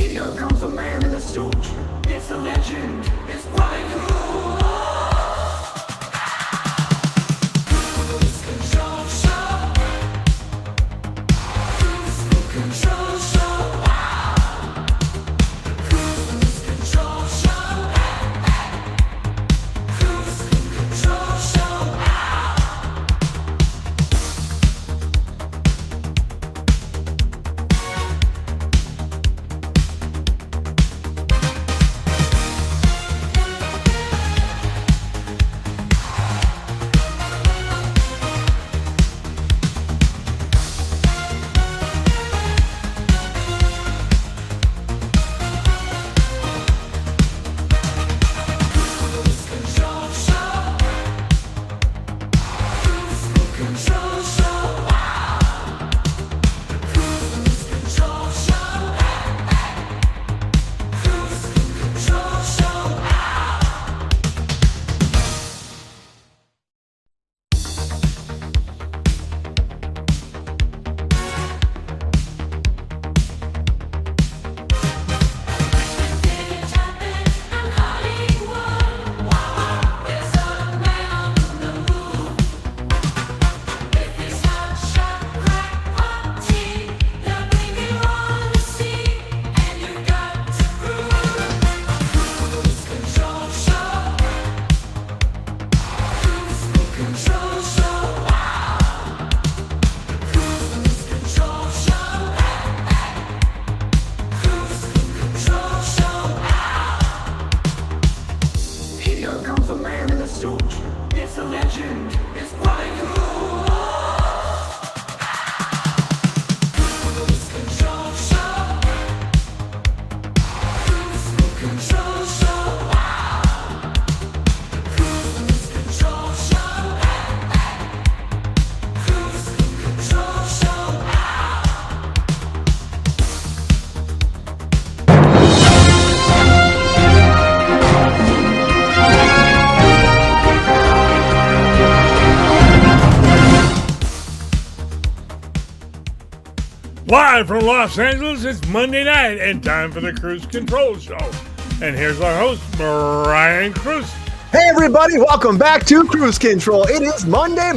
Here comes a man in a suit. It's a legend. It's quite cool. Kruse Control Show. Kruse Control Show. Wow. Kruse Control Show. Kruse Control Show. It's a legend. It's quite cool. Kruse Control Show. Kruse Control Show. Wow. Kruse Control Show. Kruse Control Show. Live from Los Angeles, it's Monday night and time for the Kruse Control Show. And here's our host, Brian Kruse. Hey everybody, welcome back to Kruse Control. It is Monday,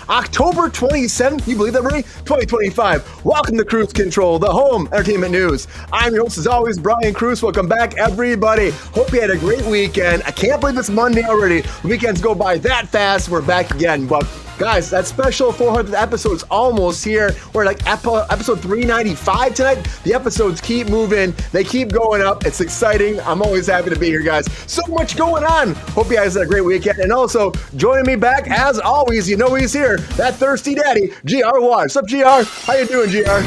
October 27th. Can you believe that, Ray? 2025. Welcome to Kruse Control, the home entertainment news. I'm your host, as always, Brian Kruse. Welcome back, everybody. Hope you had a great weekend. I can't believe it's Monday already. The weekends go by that fast. We're back again, but guys, that special 400th episode is almost here. We're like episode 395 tonight. The episodes keep moving. They keep going up. It's exciting. I'm always happy to be here, guys. So much going on. Hope you guys had a great weekend. And also, joining me back, as always, you know he's here. That thirsty daddy, GR Waters. What's up, GR? How you doing, GR? I'm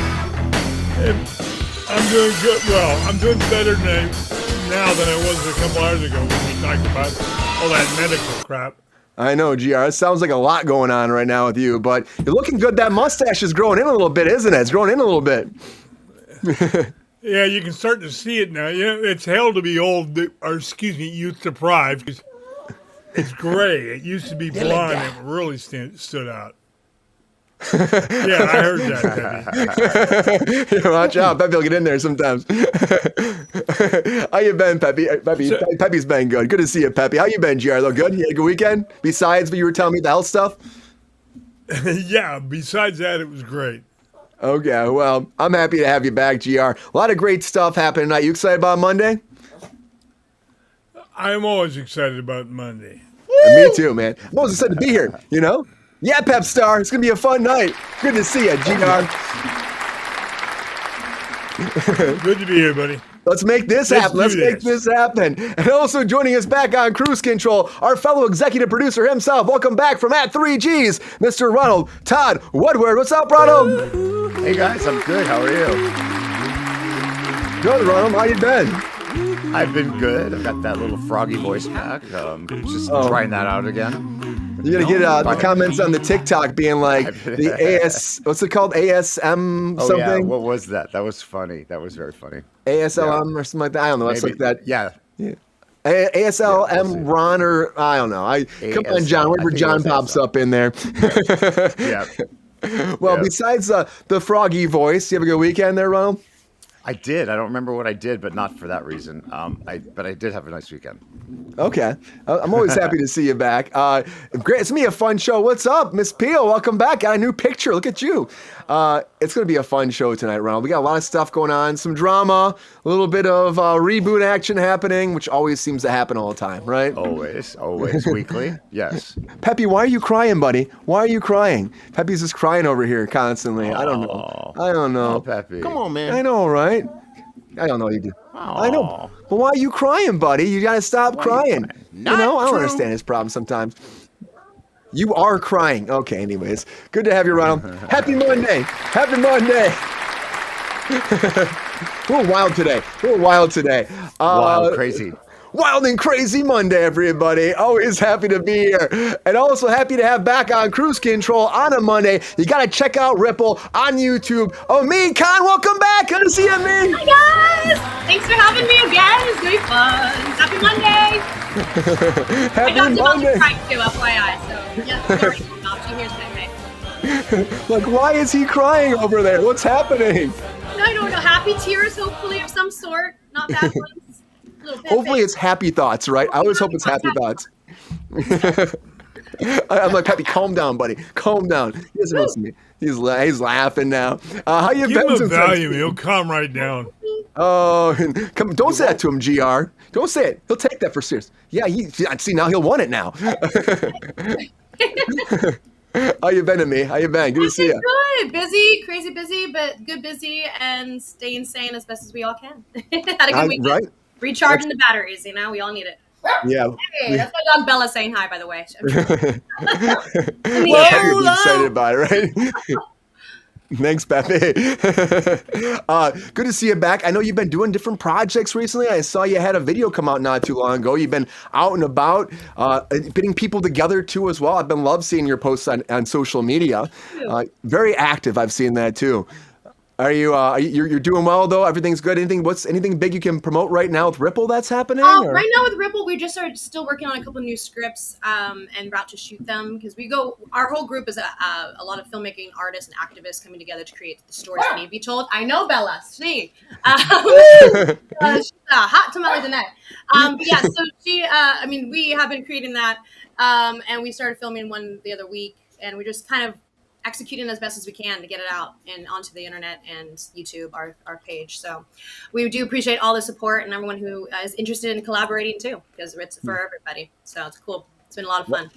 doing good. Well, I'm doing better now than I was a couple hours ago when we talked about all that medical crap. I know, GR. It sounds like a lot going on right now with you, but you're looking good. That mustache is growing in a little bit, isn't it? It's growing in a little bit. Yeah, you can start to see it now. Yeah, it's hell to be old, or excuse me, youth deprived, because it's gray. It used to be blonde and it really stood out. Yeah, I heard that, Peppy. Yeah, watch out. Peppy will get in there sometimes. How you been, Peppy? Peppy's been good. Good to see you, Peppy. How you been, GR? Though good? You had a good weekend? Besides what you were telling me, the health stuff? Yeah, besides that, it was great. Okay, well, I'm happy to have you back, GR. A lot of great stuff happening tonight. You excited about Monday? I'm always excited about Monday. Me too, man. I'm always excited to be here, you know? Yeah, Pep Star. It's going to be a fun night. Good to see you, GR. Good to be here, buddy. Let's make this happen. Let's make this happen. And also joining us back on Kruse Control, our fellow executive producer himself. Welcome back from @3Gs, Mr. Ronald Todd Woodward. What's up, Ronald? Hey guys, I'm good. How are you? Good, Ronald. How you been? I've been good. I've got that little froggy voice back. Just trying that out again. You're gonna get the comments on the TikTok being like the what's it called? ASM something? Oh yeah, what was that? That was funny. That was very funny. ASLM or something like that. I don't know. It's like that. Yeah. ASLM Ron or I don't know. Come on, John. Wherever John pops up in there. Yeah. Well, besides the froggy voice, you have a good weekend there, Ronald? I did. I don't remember what I did, but not for that reason. But I did have a nice weekend. Okay. I'm always happy to see you back. Great. It's going to be a fun show. What's up, Miss Peel? Welcome back. Got a new picture. Look at you. It's going to be a fun show tonight, Ronald. We got a lot of stuff going on, some drama, a little bit of reboot action happening, which always seems to happen all the time, right? Always weekly. Yes. Peppy, why are you crying, buddy? Why are you crying? Peppy's just crying over here constantly. I don't know. Oh, Peppy. Come on, man. I know, right? I don't know you do. I know. But why are you crying, buddy? You got to stop crying. You know, I don't understand his problem sometimes. You are crying. Okay, anyways. Good to have you, Ronald. Happy Monday. Happy Monday. We're wild today. Wild, crazy. Wild and crazy Monday, everybody. Always happy to be here. And also happy to have back on Kruse Control on a Monday. You got to check out Ripple on YouTube. Oh, me, Con, welcome back. Good to see you, me. Hi, guys. Thanks for having me again. It's going to be fun. Happy Monday. Happy My dog's Monday. about to cry too, FYI. So, yeah, sorry. She hears that, Like, why is he crying over there? What's happening? I don't know. Happy tears, hopefully, of some sort. Not bad ones. Hopefully it's happy thoughts, right? I always hope it's happy thoughts. I'm like, Peppy, calm down, buddy. Calm down. He doesn't listen to me. He's laughing now. How you Give been him a since Valium. He'll calm right down. Oh, come! Don't say that to him, GR. Don't say it. He'll take that for serious. Yeah, see now he'll want it now. How you been to me? How you been? Good to see you. Good. Busy, crazy busy, but good busy and staying sane as best as we all can. Had a good weekend. Right? Recharging the batteries, you know? We all need it. Yeah. Hey, that's my dog Bella saying hi, by the way. Well, you're excited about it, right? Thanks, Pepe. Good to see you back. I know you've been doing different projects recently. I saw you had a video come out not too long ago. You've been out and about, getting people together too as well. I've been love seeing your posts on social media. Very active. I've seen that too. Are you're doing well though? Everything's good. Anything big you can promote right now with Ripple that's happening? Right now with Ripple, we just are still working on a couple new scripts and about to shoot them because our whole group is a lot of filmmaking artists and activists coming together to create the stories that need to be told. I know, Bella. See, she's hot tamale tonight. But yeah, so we have been creating that, and we started filming one the other week, and we just kind of executing as best as we can to get it out and onto the internet and YouTube, our page. So we do appreciate all the support and everyone who is interested in collaborating too, because it's for everybody. So it's cool. It's been a lot of fun.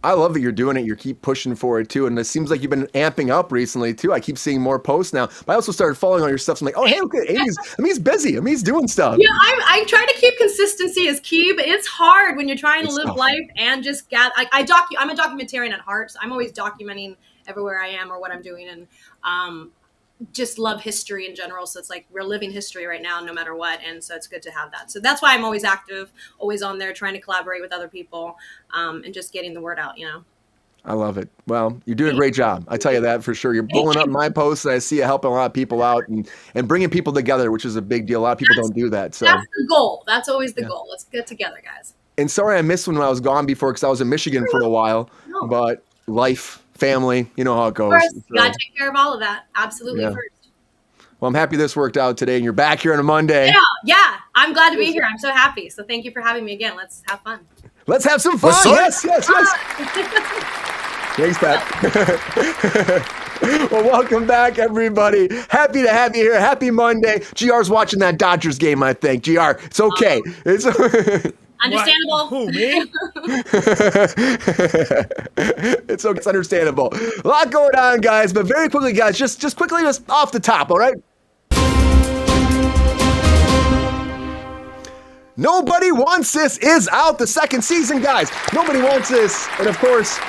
I love that you're doing it. You keep pushing for it too. And it seems like you've been amping up recently too. I keep seeing more posts now, but I also started following all your stuff. So I'm like, oh, hey, okay, he's busy. He's doing stuff. Yeah, I try to keep consistency as key, but it's hard when you're trying to live life and just get, I'm a documentarian at heart. So I'm always documenting everywhere I am or what I'm doing, and just love history in general. So it's like we're living history right now, no matter what. And so it's good to have that. So that's why I'm always active, always on there, trying to collaborate with other people, and just getting the word out, you know. I love it. Well, you're doing a great job. I tell you that for sure. You're blowing up my posts. And I see you helping a lot of people out and bringing people together, which is a big deal. A lot of people don't do that. So that's the goal. That's always the goal. Let's get together, guys. And sorry I missed when I was gone before because I was in Michigan for a while. No. But life, family, you know how it goes. Of course, So, you gotta take care of all of that. Absolutely first. Well, I'm happy this worked out today and you're back here on a Monday. Yeah. I'm glad to be here. I'm so happy. So thank you for having me again. Let's have fun. Let's have some fun. Yes. Thanks, Pat. Well, welcome back, everybody. Happy to have you here. Happy Monday. GR's watching that Dodgers game, I think. GR, it's okay. It's understandable. Who, me? It's okay. It's understandable. A lot going on, guys. But very quickly, guys, just quickly, just off the top, all right? Nobody Wants This is out, the second season, guys. Nobody Wants This. And of course,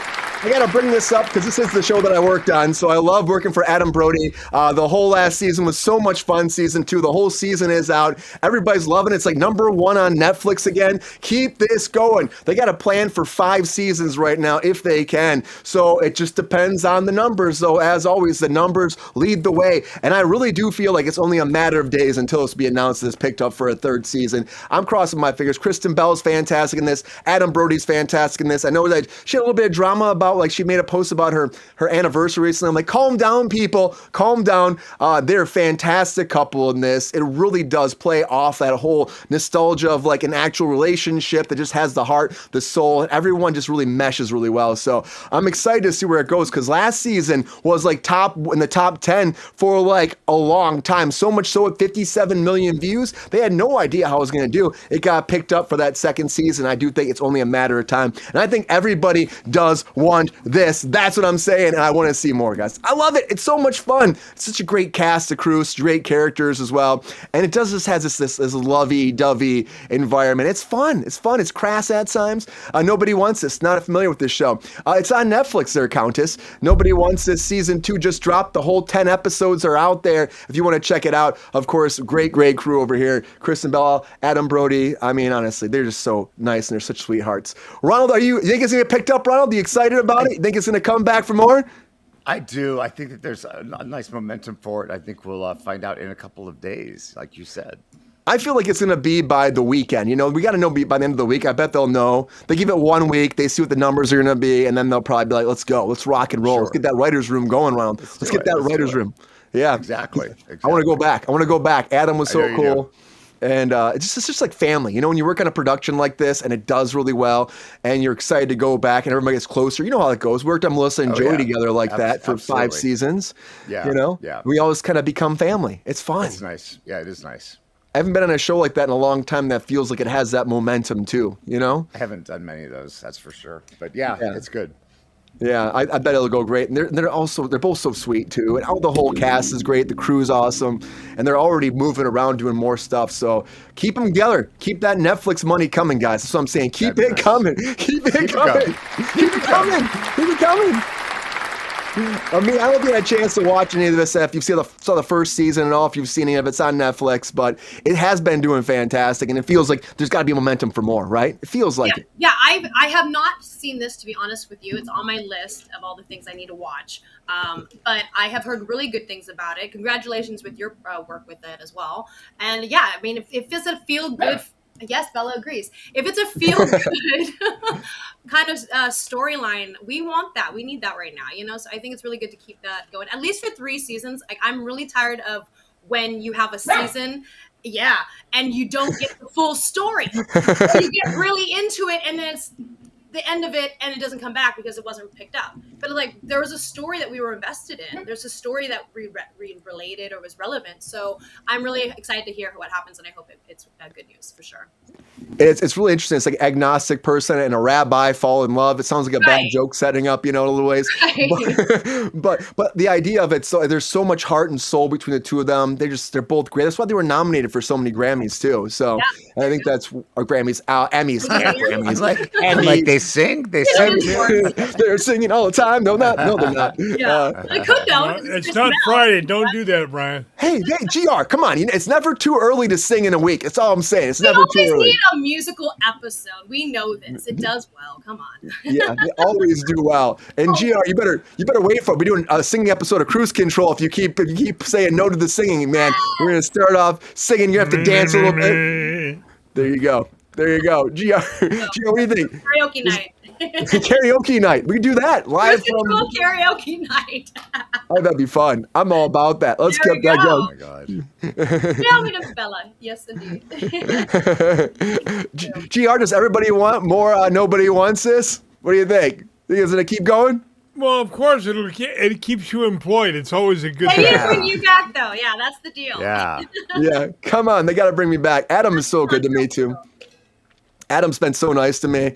I got to bring this up because this is the show that I worked on. So I love working for Adam Brody. The whole last season was so much fun. Season 2, the whole season is out. Everybody's loving it. It's like #1 on Netflix again. Keep this going. They got a plan for 5 seasons right now if they can. So it just depends on the numbers. So as always, the numbers lead the way. And I really do feel like it's only a matter of days until it's be announced that it's picked up for a 3rd season. I'm crossing my fingers. Kristen Bell's fantastic in this. Adam Brody's fantastic in this. I know that she had a little bit of drama about out. Like she made a post about her anniversary recently. I'm like, calm down, people, calm down. They're a fantastic couple in this. It really does play off that whole nostalgia of like an actual relationship that just has the heart, the soul, and everyone just really meshes really well. So I'm excited to see where it goes, because last season was like in the top 10 for like a long time. So much so at 57 million views, they had no idea how it was going to do. It got picked up for that second season. I do think it's only a matter of time. And I think everybody does want this. That's what I'm saying. And I want to see more, guys. I love it. It's so much fun. It's such a great cast of Kruse, great characters as well. And it just has this lovey-dovey environment. It's fun. It's fun. It's crass at times. Nobody Wants This. Not familiar with this show. It's on Netflix there, Countess. Nobody Wants This season 2 just dropped. The whole 10 episodes are out there if you want to check it out. Of course, great crew over here. Kristen Bell, Adam Brody. I mean, honestly, they're just so nice and they're such sweethearts. Ronald, you think it's going to get picked up, Ronald? Are you excited about it? You think it's going to come back for more? I do. I think that there's a nice momentum for it. I think we'll find out in a couple of days, like you said. I feel like it's going to be by the weekend. You know, we got to know by the end of the week. I bet they'll know. They give it 1 week. They see what the numbers are going to be, and then they'll probably be like, let's go. Let's rock and roll. Sure. Let's get that writer's room going, Ronald. Let's get that writer's room. Yeah. Exactly. I want to go back. Adam was so cool. And it's just like family. You know, when you work on a production like this and it does really well and you're excited to go back and everybody gets closer, you know how it goes. We worked on Melissa and Jody together like that for 5 seasons. Yeah. You know? Yeah. We always kind of become family. It's fun. It's nice. Yeah, it is nice. I haven't been on a show like that in a long time that feels like it has that momentum too, you know? I haven't done many of those, that's for sure. But yeah. It's good. Yeah, I bet it'll go great. And they're both so sweet too. And the whole cast is great. The crew's awesome. And they're already moving around doing more stuff. So keep them together. Keep that Netflix money coming, guys. That's what I'm saying. Keep it coming. Keep it coming. Keep it coming. Keep it coming. I mean, I don't think I had a chance to watch any of this. If you've saw the first season and all, if you've seen any of it's on Netflix, but it has been doing fantastic, and it feels like there's got to be momentum for more, right? It feels like it. Yeah, I have not seen this, to be honest with you. It's on my list of all the things I need to watch. But I have heard really good things about it. Congratulations with your work with it as well. And yeah, I mean, if it's a feel good. Yes, Bella agrees. If it's a feel-good kind of storyline, we want that. We need that right now, you know? So I think it's really good to keep that going, at least for 3 seasons. Like, I'm really tired of when you have a season, and you don't get the full story. You get really into it, and then it's the end of it, and it doesn't come back because it wasn't picked up. But like, there was a story that we were invested in. There's a story that related or was relevant. So I'm really excited to hear what happens, and I hope it's good news for sure. It's really interesting. It's like agnostic person and a rabbi fall in love. It sounds like a bad joke setting up, you know, in a little ways. Right. But the idea of it, so there's so much heart and soul between the two of them. They're both great. That's why they were nominated for so many Grammys too. So I think that's our Grammys, Emmys. Grammys. Like they sing. They're singing all the time. No, they're not. Yeah, they could though. It's not Friday. Don't do that, Brian. Hey, GR, come on. It's never too early to sing in a week. That's all I'm saying. It's never too early. We need a musical episode. We know this. It does well. Come on. Yeah, they always do well. And GR, you better wait for it. We're doing a singing episode of Kruse Control if you keep saying no to the singing, man. We're gonna start off singing. You have to dance a little bit. There you go. GR, what do you think? Karaoke night. Karaoke night. We can do that live from karaoke night. Oh, that'd be fun. I'm all about that. Let's get that going. Oh my God. Tell me to Bella. Yes, indeed. GR, does everybody want more? Nobody wants this. What do you think? Think it's gonna keep going? Well, of course, it keeps you employed. It's always a good thing. They need to bring you back, though. Yeah, that's the deal. Yeah. Come on, they got to bring me back. Adam is so good to me too. Adam's been so nice to me.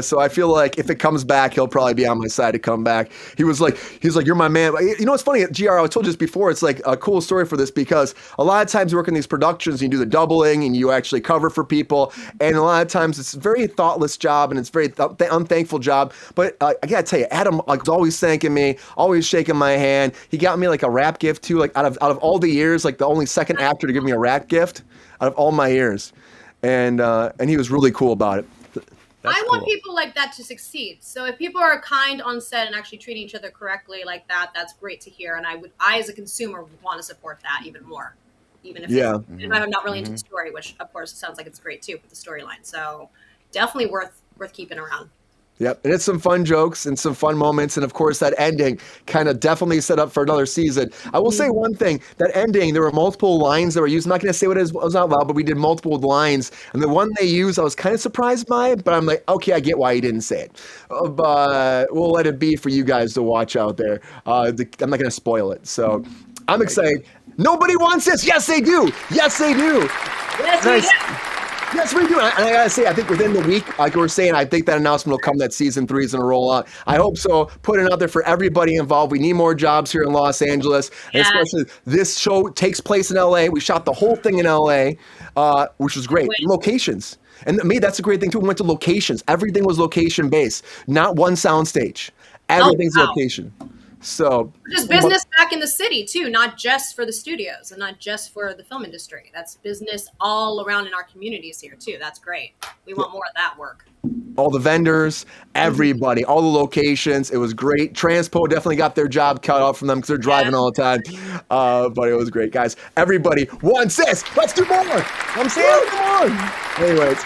So I feel like if it comes back, he'll probably be on my side to come back. He's like, you're my man. You know what's funny, GR, I told you this before, it's like a cool story for this because a lot of times you work in these productions, you do the doubling and you actually cover for people. And a lot of times it's a very thoughtless job and it's a very unthankful job. But I gotta tell you, Adam was always thanking me, always shaking my hand. He got me like a rap gift too, like out of all the years, like the only second actor to give me a rap gift out of all my years. And he was really cool about it. I want people like that to succeed. So if people are kind on set and actually treating each other correctly like that, that's great to hear. And I as a consumer would want to support that even more, even if I'm not really into the story, which of course it sounds like it's great too with the storyline. So definitely worth keeping around. Yep, and it's some fun jokes and some fun moments, and of course that ending kind of definitely set up for another season. I will say one thing: that ending, there were multiple lines that were used. I'm not going to say what it was out loud, but we did multiple lines, and the one they used, I was kind of surprised by, but I'm like, okay, I get why he didn't say it, but we'll let it be for you guys to watch out there. I'm not going to spoil it, so I'm excited. Nobody wants this. Yes, they do. Yes, they do. Yes, Nice. Yes, we do. And I gotta say, I think within the week, like we were saying, I think that announcement will come that season 3 is gonna roll out. I hope so. Put it out there for everybody involved. We need more jobs here in Los Angeles, and especially this show takes place in LA. We shot the whole thing in LA, which was great. Locations. And to me, that's a great thing too. We went to locations. Everything was location based, not one soundstage. Everything's location. So just business back in the city too, not just for the studios and not just for the film industry. That's business all around in our communities here too. That's great. We want more of that work. All the vendors, everybody, all the locations. It was great. Transpo definitely got their job cut off from them because they're driving all the time. But it was great, guys. Everybody wants this. Let's do more. I'm saying, come on. Anyways.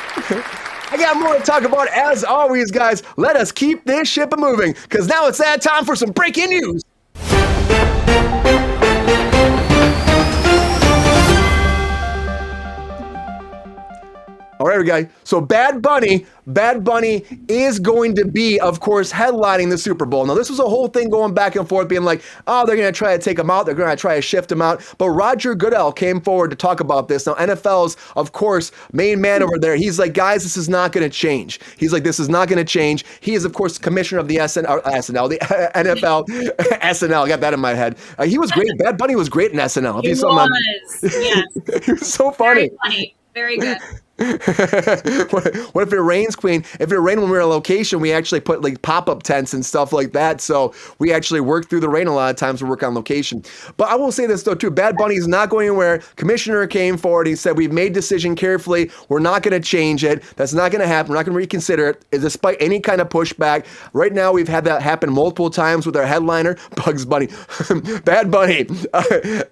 I got more to talk about as always, guys. Let us keep this ship moving because now it's that time for some breaking news. All right, guys. So Bad Bunny is going to be, of course, headlining the Super Bowl. Now, this was a whole thing going back and forth, being like, oh, they're going to try to take him out. They're going to try to shift him out. But Roger Goodell came forward to talk about this. Now, NFL's, of course, main man over there. He's like, guys, this is not going to change. He's like, this is not going to change. He is, of course, commissioner of the SNL, the NFL, SNL. I got that in my head. He was great. Bad Bunny was great in SNL. He was. Yes. He was so funny. Very funny. Very good. What if it rains, Queen? If it rained when we were on location, we actually put like pop-up tents and stuff like that. So we actually work through the rain a lot of times. We work on location. But I will say this though too: Bad Bunny is not going anywhere. Commissioner came forward. He said we've made decision carefully. We're not going to change it. That's not going to happen. We're not going to reconsider it, despite any kind of pushback. Right now, we've had that happen multiple times with our headliner, Bugs Bunny, Bad Bunny,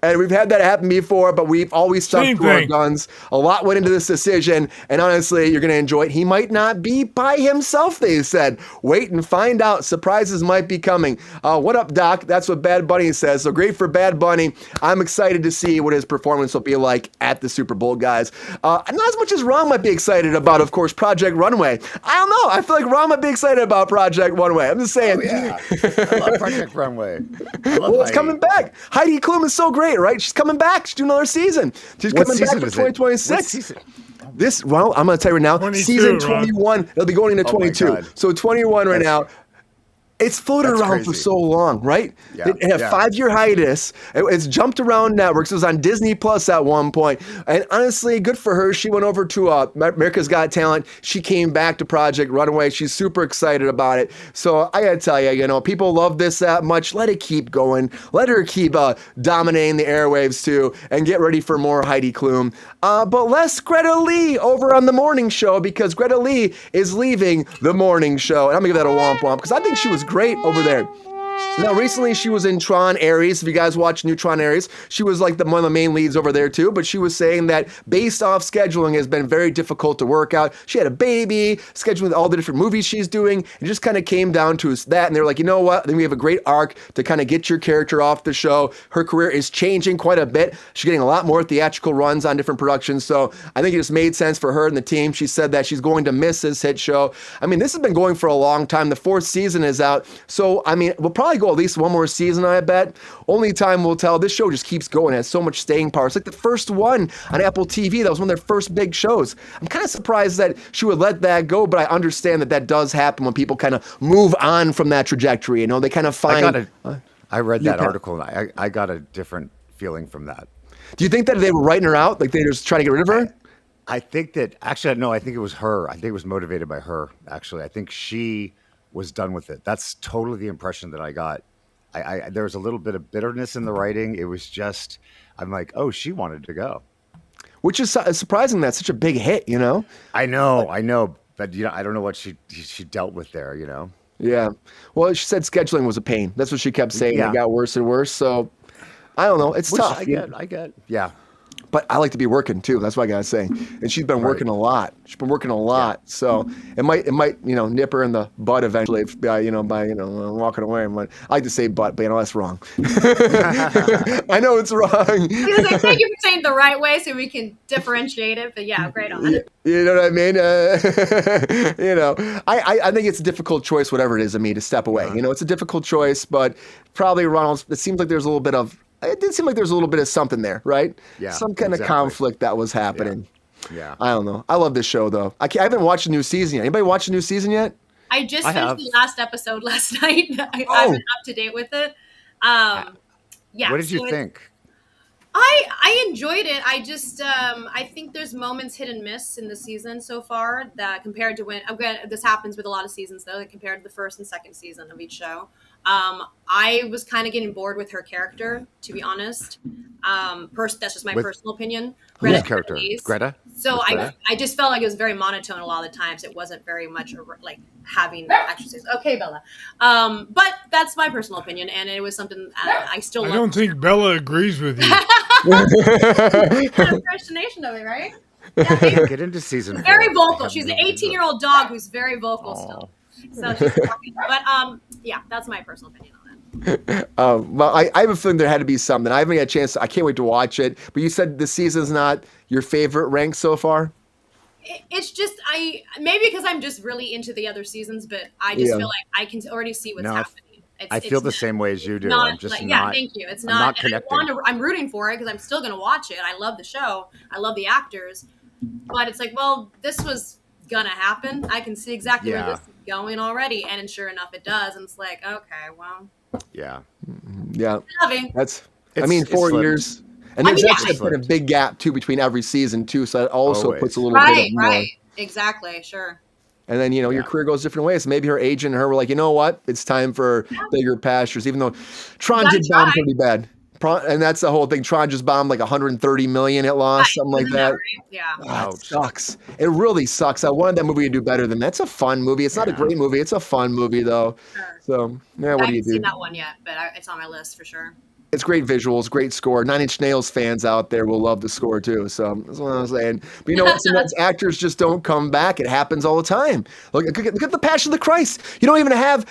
and we've had that happen before. But we've always stuck to our guns. A lot went into this decision. And honestly, you're going to enjoy it. He might not be by himself, they said. Wait and find out. Surprises might be coming. What up, Doc? That's what Bad Bunny says. So great for Bad Bunny. I'm excited to see what his performance will be like at the Super Bowl, guys. Not as much as Ron might be excited about, of course, Project Runway. I don't know. I feel like Ron might be excited about Project Runway. I'm just saying. Oh, yeah. I love Project Runway. Well, it's coming back. Heidi Klum is so great, right? She's coming back. She's doing another season. She's coming back for 2026. Well, I'm going to tell you right now, 22, season 21, it'll be going into 22. So 21 right now. It's floated around for so long, right? Yeah, It had a 5-year hiatus. It's jumped around networks. It was on Disney Plus at one point. And honestly, good for her. She went over to America's Got Talent. She came back to Project Runway. She's super excited about it. So I got to tell you, people love this that much. Let it keep going. Let her keep dominating the airwaves too. And get ready for more Heidi Klum. But less Gretta Lee over on the morning show because Gretta Lee is leaving the morning show. And I'm going to give that a womp womp because I think she was great over there. Now, recently she was in Tron Ares. If you guys watch new Tron Ares, she was like one of the main leads over there too. But she was saying that based off scheduling has been very difficult to work out. She had a baby, scheduling all the different movies she's doing. It just kind of came down to that. And they're like, you know what? I think we have a great arc to kind of get your character off the show. Her career is changing quite a bit. She's getting a lot more theatrical runs on different productions. So I think it just made sense for her and the team. She said that she's going to miss this hit show. I mean, this has been going for a long time. The 4th season is out. So, I mean, we'll probably go at least one more season, I bet. Only time will tell. This show just keeps going. It has so much staying power. It's like the first one on Apple TV. That was one of their first big shows. I'm kind of surprised that she would let that go, but I understand that does happen when people kind of move on from that trajectory. They kind of find... I read that article, and I got a different feeling from that. Do you think that they were writing her out? Like they were just trying to get rid of her? I think that... Actually, no, I think it was her. I think it was motivated by her, actually. I think she was done with it. That's totally the impression that I got. There was a little bit of bitterness in the writing. It was just, I'm like, oh, she wanted to go. Which is surprising. That's such a big hit, I know. But, I don't know what she dealt with there, Yeah. Well, she said scheduling was a pain. That's what she kept saying. Yeah. It got worse and worse. So I don't know. It's tough. I get. Yeah. But I like to be working too. That's what I gotta say. And she's been working a lot. She's been working a lot. So it might nip her in the butt eventually by walking away. I like to say butt, but that's wrong. I know it's wrong. Because I thank you for saying it the right way so we can differentiate it. But yeah, great on it. You know what I mean? I think it's a difficult choice, whatever it is, of me to step away. It's a difficult choice, but probably Ronald. It seems like there's a little bit of. It did seem like there's a little bit of something there, right? Yeah, some kind of conflict that was happening. Yeah. I don't know. I love this show though. I haven't watched a new season yet. Anybody watch the new season yet? I just finished the last episode last night. I've been up to date with it. Yeah. What did you think? I enjoyed it. I just I think there's moments hit and miss in the season so far that compared to when this happens with a lot of seasons though, that compared to the first and second season of each show. I was kind of getting bored with her character, to be honest. That's just my personal opinion. Whose character? Greta? So I just felt like it was very monotone a lot of the times. It wasn't very much like having actual scenes. Okay, Bella. But that's my personal opinion, and it was something I still I love. don't think Bella agrees with you. Kind of impersonation of it, right? Yeah, Get into season 4. very vocal. She's an 18-year-old dog who's very vocal still. So she's talking. But yeah, that's my personal opinion on it. Well, I have a feeling there had to be something. I haven't had a chance. I can't wait to watch it. But you said this season's not your favorite rank so far? It's just maybe because I'm just really into the other seasons, but I just feel like I can already see what's happening. I feel the same way as you do. Not, I'm just yeah, thank you. It's I'm not connecting. I'm rooting for it because I'm still going to watch it. I love the show. I love the actors. But it's like, well, this was going to happen. I can see exactly where this is going already. And sure enough, it does. And it's like, okay, well. Yeah. Yeah. Loving. 4 years. And there's actually been a big gap, too, between every season, too. So that also puts a little bit of more. Right. Exactly. Sure. And then, your career goes different ways. Maybe her agent and her were like, you know what? It's time for bigger pastures, even though Tron did bomb pretty bad. And that's the whole thing. Tron just bombed like 130 million it lost, something like that. Right. Yeah. Oh, it sucks. It really sucks. I wanted that movie to do better than that. It's a fun movie. It's not a great movie. It's a fun movie, though. Sure. So, what do you do? I haven't seen that one yet, but it's on my list for sure. It's great visuals, great score. 9 Inch Nails fans out there will love the score too. So that's what I was saying. But you know what? Sometimes actors just don't come back. It happens all the time. Look at the Passion of the Christ. You don't even have.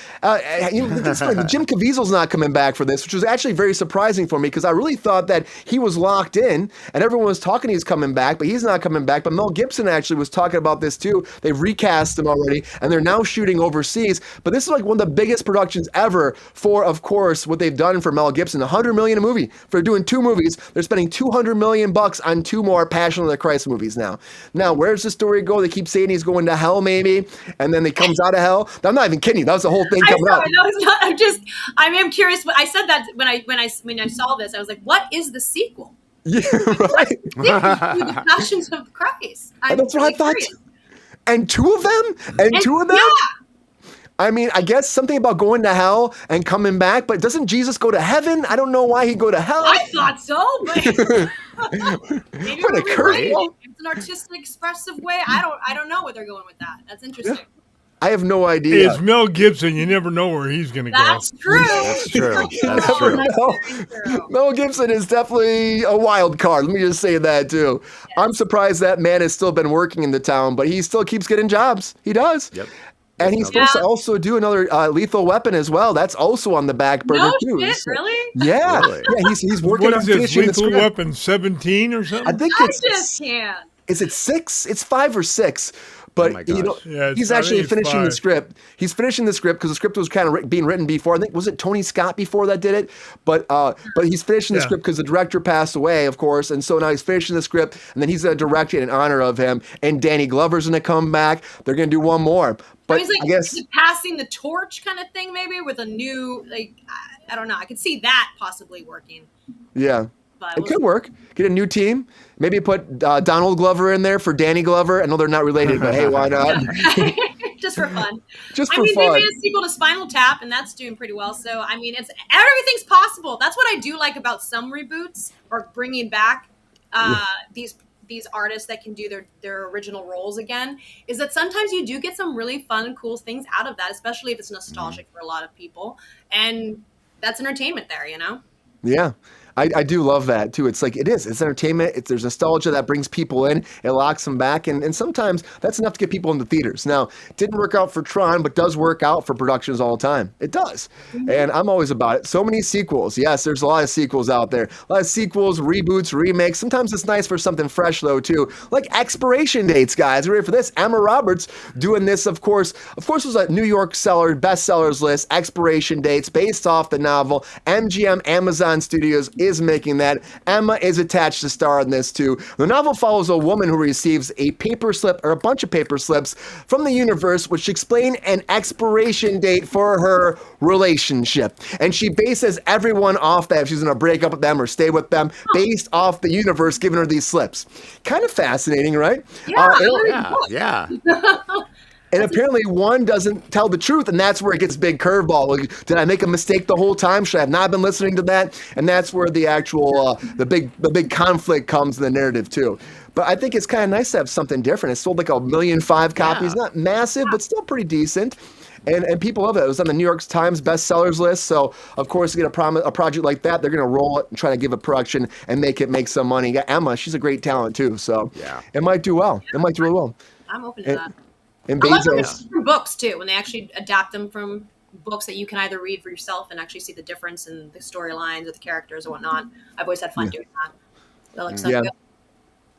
Jim Caviezel's not coming back for this, which was actually very surprising for me because I really thought that he was locked in, and everyone was talking he's coming back, but he's not coming back. But Mel Gibson actually was talking about this too. They've recast him already, and they're now shooting overseas. But this is like one of the biggest productions ever for, of course, what they've done for Mel Gibson. $100 million a movie for doing 2 movies. They're spending $200 million on 2 more Passion of the Christ movies now. Now, where's the story go? They keep saying he's going to hell, maybe, and then he comes out of hell. I'm not even kidding you. That was the whole thing coming out. No, it's not. I am curious. I said that when I saw this, I was like, what is the sequel? Yeah, right. The Passions of Christ. That's what I thought. Curious. And 2 of them? And 2 of them? Yeah. I mean, I guess something about going to hell and coming back, but doesn't Jesus go to heaven? I don't know why he'd go to hell. I thought so, but maybe what a curveball. It's an artistic, expressive way. I don't know where they're going with that. That's interesting. Yeah. I have no idea. It's Mel Gibson. You never know where he's going to go. That's true. That's true. That's true. Mel Gibson is definitely a wild card. Let me just say that, too. Yes. I'm surprised that man has still been working in the town, but he still keeps getting jobs. He does. Yep. And he's supposed to also do another Lethal Weapon as well. That's also on the back burner, too. Shit, really? Yeah. Really? Yeah, he's working on finishing Lethal Weapon 17 or something? I think I just can't. Is it 6? It's 5 or 6. But he's actually finishing the script. He's finishing the script because the script was kind of being written before. I think was it Tony Scott before that did it. But he's finishing the script because the director passed away, of course, and so now he's finishing the script, and then he's going to direct it in honor of him. And Danny Glover's going to come back. They're going to do one more. But he's like, I guess passing the torch kind of thing, maybe with a new I don't know. I could see that possibly working. Yeah. But it could work. Get a new team. Maybe put Donald Glover in there for Danny Glover. I know they're not related, but hey, why not? Just for fun. Just for fun. They made a sequel to Spinal Tap, and that's doing pretty well. So, I mean, everything's possible. That's what I do like about some reboots or bringing back these artists that can do their original roles again, is that sometimes you do get some really fun, cool things out of that, especially if it's nostalgic for a lot of people. And that's entertainment there, you know? Yeah. I do love that too. It's like it's entertainment. There's nostalgia that brings people in. It locks them back, and sometimes that's enough to get people into theaters. Now, it didn't work out for Tron, but does work out for productions all the time. It does, and I'm always about it. So many sequels. Yes, there's a lot of sequels out there. A lot of sequels, reboots, remakes. Sometimes it's nice for something fresh though too, like expiration dates, guys. You ready for this? Emma Roberts doing this, of course, was a New York bestsellers list. Expiration dates based off the novel. MGM Amazon Studios is making that. Emma is attached to star in this too. The novel follows a woman who receives a paper slip or a bunch of paper slips from the universe which explain an expiration date for her relationship. And she bases everyone off that if she's going to break up with them or stay with them based off the universe giving her these slips. Kind of fascinating, right? Yeah. And apparently one doesn't tell the truth, and that's where it gets big curveball. Like, did I make a mistake the whole time? Should I have not been listening to that? And that's where the actual the big conflict comes in the narrative too. But I think it's kind of nice to have something different. It sold like 1.5 million copies, not massive, but still pretty decent. And people love it. It was on the New York Times bestsellers list. So, of course, you get a project like that, they're going to roll it and try to give it production and make some money. You got Emma. She's a great talent, too. So it might do well. It might do really well. I'm open to that. And I love Bezos. from books, too, when they actually adapt them from books that you can either read for yourself and actually see the difference in the storylines or the characters or whatnot. I've always had fun doing that. That looks so good.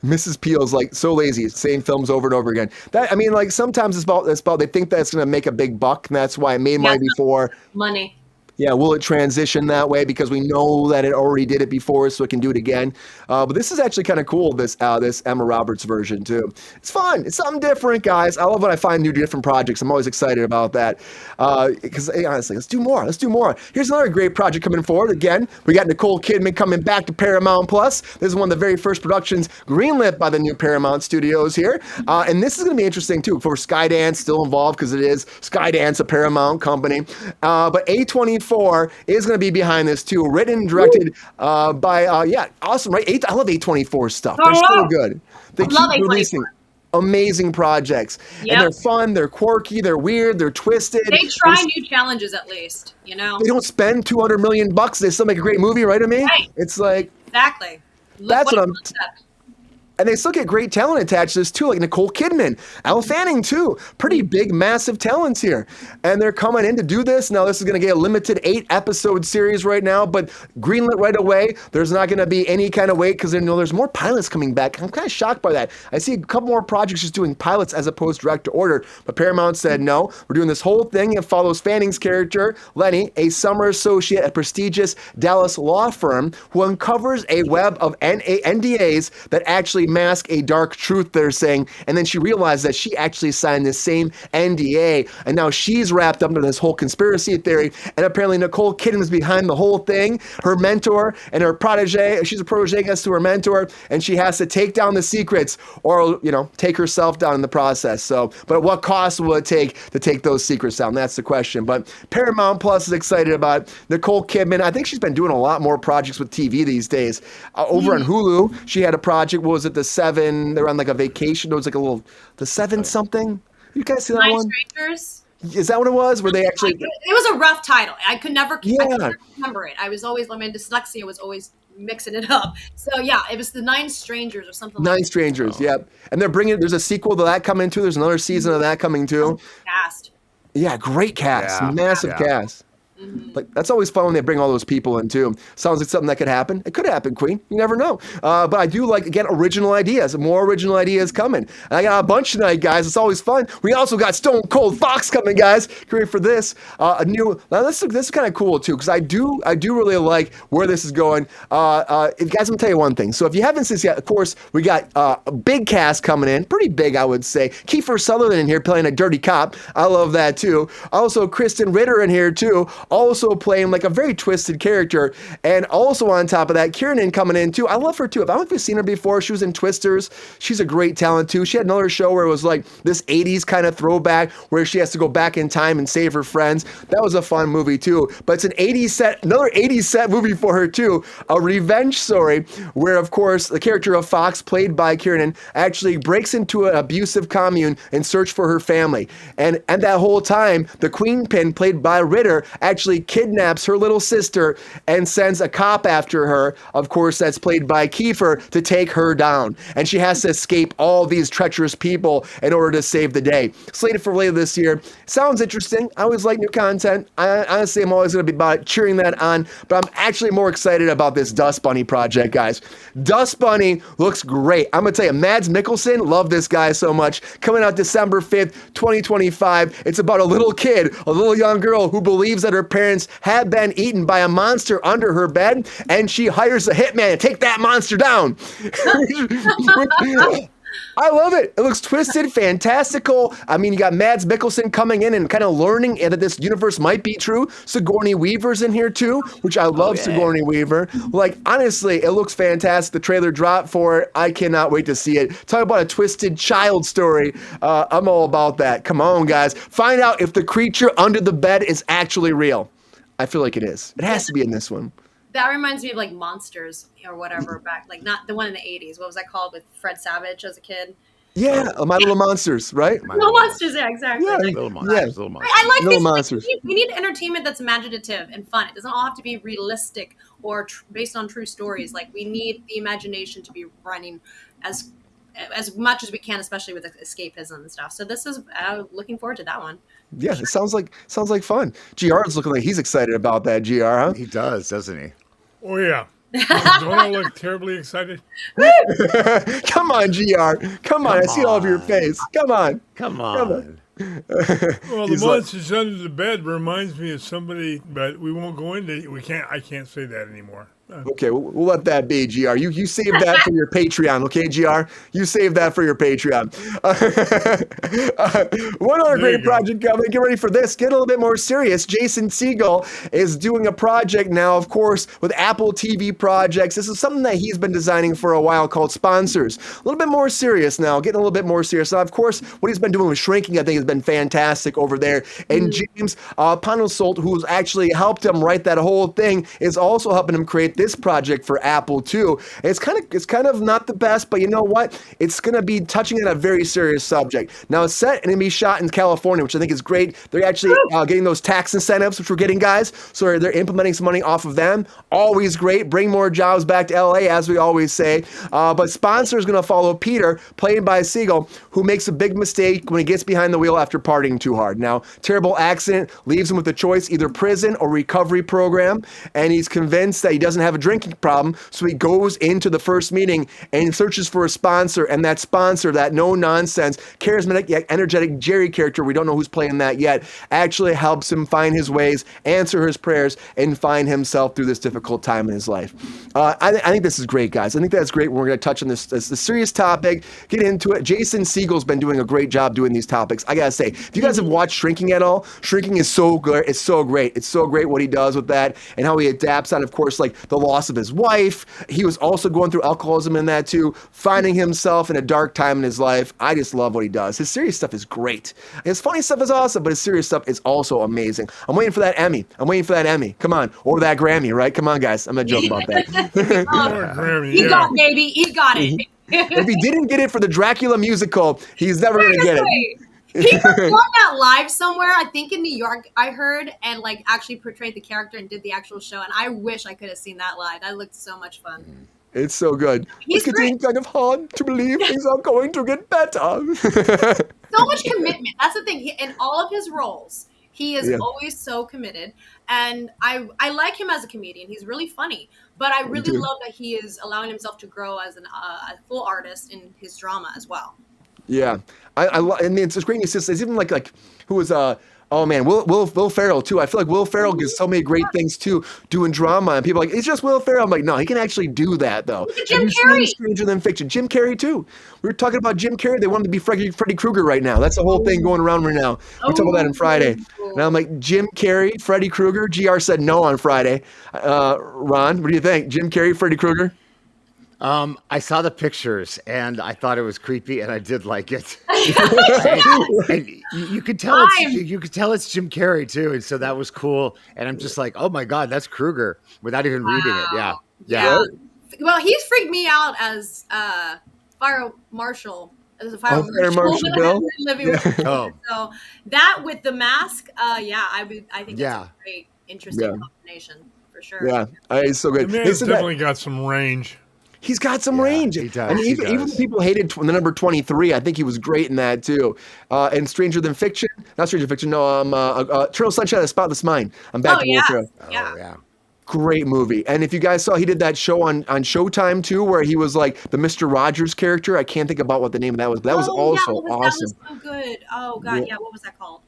Mrs. Peel's like so lazy, same films over and over again. That I mean, like sometimes it's about they think that's going to make a big buck, and that's why it made money before. Money. Yeah, will it transition that way because we know that it already did it before, so it can do it again? But this is actually kind of cool. This Emma Roberts version too. It's fun. It's something different, guys. I love when I find new different projects. I'm always excited about that because honestly, let's do more. Let's do more. Here's another great project coming forward. Again, we got Nicole Kidman coming back to Paramount Plus. This is one of the very first productions greenlit by the new Paramount Studios here, and this is going to be interesting too. For Skydance still involved because it is Skydance, a Paramount company, but A24 is going to be behind this too. Written and directed by awesome, right? I love A24 stuff. They're so good. They keep releasing amazing projects, and they're fun. They're quirky. They're weird. They're twisted. They try new challenges at least. You know, they don't spend $200 million. They still make a great movie, right? I mean, it's like exactly. That's what I'm. And they still get great talent attached to this too, like Nicole Kidman, Elle Fanning too. Pretty big, massive talents here. And they're coming in to do this. Now this is going to get a limited 8-episode series right now, but greenlit right away. There's not going to be any kind of wait because there's more pilots coming back. I'm kind of shocked by that. I see a couple more projects just doing pilots as opposed to direct to order. But Paramount said, no, we're doing this whole thing. It follows Fanning's character, Lenny, a summer associate at a prestigious Dallas law firm who uncovers a web of NDAs that actually mask a dark truth, they're saying, and then she realized that she actually signed this same NDA, and now she's wrapped up into this whole conspiracy theory, and apparently Nicole Kidman is behind the whole thing. Her mentor and her protege, she's a protege, I guess, to her mentor, and she has to take down the secrets or, take herself down in the process. So, but at what cost will it take to take those secrets down? That's the question. But Paramount Plus is excited about Nicole Kidman. I think she's been doing a lot more projects with TV these days. Over on Hulu, she had a project, what was it, The Seven? They were on like a vacation. It was like a little, The Seven something? You guys see that one? Strangers? Is that what it was? Where they actually... It was a rough title. I could never remember it. I was always, my dyslexia was always mixing it up. So yeah, it was The Nine Strangers or something like that. Nine Strangers, yep. And they're bringing, there's a sequel to that coming too. There's another season of that coming too. Cast. Yeah, great cast. Massive cast. Mm-hmm. Like that's always fun when they bring all those people in too. Sounds like something that could happen. It could happen, Queen. You never know. But I do like, again, original ideas. More original ideas coming. And I got a bunch tonight, guys. It's always fun. We also got Stone Cold Fox coming, guys. Get ready for this. A new. Now this is kind of cool too, because I do really like where this is going. Guys, I'm gonna tell you one thing. So if you haven't seen this yet, of course, we got a big cast coming in. Pretty big, I would say. Kiefer Sutherland in here playing a dirty cop. I love that too. Also, Kristen Ritter in here too. Also playing like a very twisted character, and also on top of that, Kiernan coming in too. I love her too. I don't know if you've seen her before. She was in Twisters. She's a great talent too. She had another show where it was like this 80s kind of throwback where she has to go back in time and save her friends. That was a fun movie too. But it's another 80s set movie for her too. A revenge story where, of course, the character of Fox, played by Kiernan, actually breaks into an abusive commune in search for her family. And that whole time, the Queen Pin, played by Ritter, actually actually kidnaps her little sister and sends a cop after her. Of course, that's played by Kiefer, to take her down. And she has to escape all these treacherous people in order to save the day. Slated for later this year. Sounds interesting. I always like new content. Honestly, I'm always going to be about cheering that on, but I'm actually more excited about this Dust Bunny project, guys. Dust Bunny looks great. I'm going to tell you, Mads Mikkelsen, love this guy so much. Coming out December 5th, 2025. It's about a little kid, a little young girl who believes that her parents have been eaten by a monster under her bed, and she hires a hitman to take that monster down. I love it. It looks twisted, fantastical. I mean, you got Mads Mikkelsen coming in and kind of learning that this universe might be true. Sigourney Weaver's in here too, which I love. Sigourney Weaver. Like, honestly, it looks fantastic. The trailer dropped for it. I cannot wait to see it. Talk about a twisted child story. I'm all about that. Come on, guys. Find out if the creature under the bed is actually real. I feel like it is. It has to be in this one. That reminds me of like Monsters or whatever back, like not the one in the 80s. What was that called with Fred Savage as a kid? Yeah, My Little Monsters, right? No Monsters, yeah, exactly. Yeah, Little Monsters. yeah. Little Monsters. I like Little these. Monsters. We need entertainment that's imaginative and fun. It doesn't all have to be realistic or based on true stories. Like, we need the imagination to be running as much as we can, especially with escapism and stuff. So this is looking forward to that one. Yeah, it sounds like fun. GR's looking like he's excited about that. GR, huh? He does, doesn't he? Oh, yeah. Don't I look terribly excited? Come on, GR. Come on. I see it all over your face. Come on. Come on. Well, the He's like- monsters under the bed reminds me of somebody, but we won't go into. I can't say that anymore. Okay, we'll let that be, GR. You save that for your Patreon, okay, GR? You save that for your Patreon. One other great project coming. Get ready for this. Get a little bit more serious. Jason Segel is doing a project now, of course, with Apple TV projects. This is something that he's been designing for a while called Sponsors. A little bit more serious now, getting a little bit more serious. Now, of course, what he's been doing with Shrinking, I think, has been fantastic over there. And James Panosult, who's actually helped him write that whole thing, is also helping him create this project for Apple too. It's kind of not the best, but you know what? It's going to be touching on a very serious subject. Now, it's set and going to be shot in California, which I think is great. They're actually getting those tax incentives, which we're getting, guys. So they're implementing some money off of them. Always great. Bring more jobs back to LA, as we always say. But Sponsor is going to follow Peter, played by Segel, who makes a big mistake when he gets behind the wheel after partying too hard. Now, terrible accident leaves him with a choice, either prison or recovery program, and he's convinced that he doesn't have a drinking problem, so he goes into the first meeting and searches for a sponsor, and that sponsor, that no-nonsense, charismatic, yet energetic Jerry character, we don't know who's playing that yet, actually helps him find his ways, answer his prayers, and find himself through this difficult time in his life. I think this is great, guys. I think that's great. We're going to touch on this serious topic, get into it. Jason Segel's been doing a great job doing these topics. I got to say, if you guys have watched Shrinking at all, Shrinking is so good. It's so great. It's so great what he does with that and how he adapts on, of course, like the loss of his wife. He was also going through alcoholism in that too, finding himself in a dark time in his life. I just love what he does. His serious stuff is great. His funny stuff is awesome, but his serious stuff is also amazing. I'm waiting for that Emmy. Come on. Or that Grammy, right? Come on, guys. I'm going to joke about that. Grammy, He yeah. got it, baby. He got it. If he didn't get it for the Dracula musical, he's never going to get it. He performed that live somewhere, I think in New York, I heard, and like actually portrayed the character and did the actual show. And I wish I could have seen that live. That looked so much fun. It's so good. He's It's getting kind of hard to believe things are going to get better. So much commitment. That's the thing. In all of his roles, he is always so committed. And I like him as a comedian. He's really funny. But I really love that he is allowing himself to grow as a full artist in his drama as well. Yeah, I mean, it's great. It's even like who was Will Ferrell too. I feel like Will Ferrell gives so many great things too, doing drama, and people are like, it's just Will Ferrell. I'm like, no, he can actually do that though. Jim Carrey. Stranger Than Fiction. Jim Carrey too. We were talking about Jim Carrey. They want him to be Freddy Krueger right now. That's the whole thing going around right now. We talked about that on Friday. And I'm like, Jim Carrey, Freddy Krueger. GR said no on Friday. Ron, what do you think? Jim Carrey, Freddy Krueger? I saw the pictures and I thought it was creepy, and I did like it. and you could tell it's Jim Carrey too, and so that was cool. And I'm just like, oh my god, that's Krueger, without even reading it. Yeah. Well, he's freaked me out as fire marshal. As a fire Marshal Bill. Living with him. So that with the mask, I think that's great. interesting Yeah. combination for sure. Yeah, it's so The good. They man's said that definitely got some range. he's got some Yeah, range. he does, I mean, he even does. people hated the number 23. I think he was great in that too. And Stranger Than Fiction, not Stranger Than Fiction. No, Eternal Sunshine of the Spotless Mind. I'm back Oh to yeah, Wolf. yeah. Oh, yeah. Great movie. And if you guys saw, he did that show on Showtime too, where he was like the Mr. Rogers character. I can't think about what the name of that was, but that was Oh yeah, also what was that? awesome. Was so good. Oh god, Yeah. yeah. What was that called?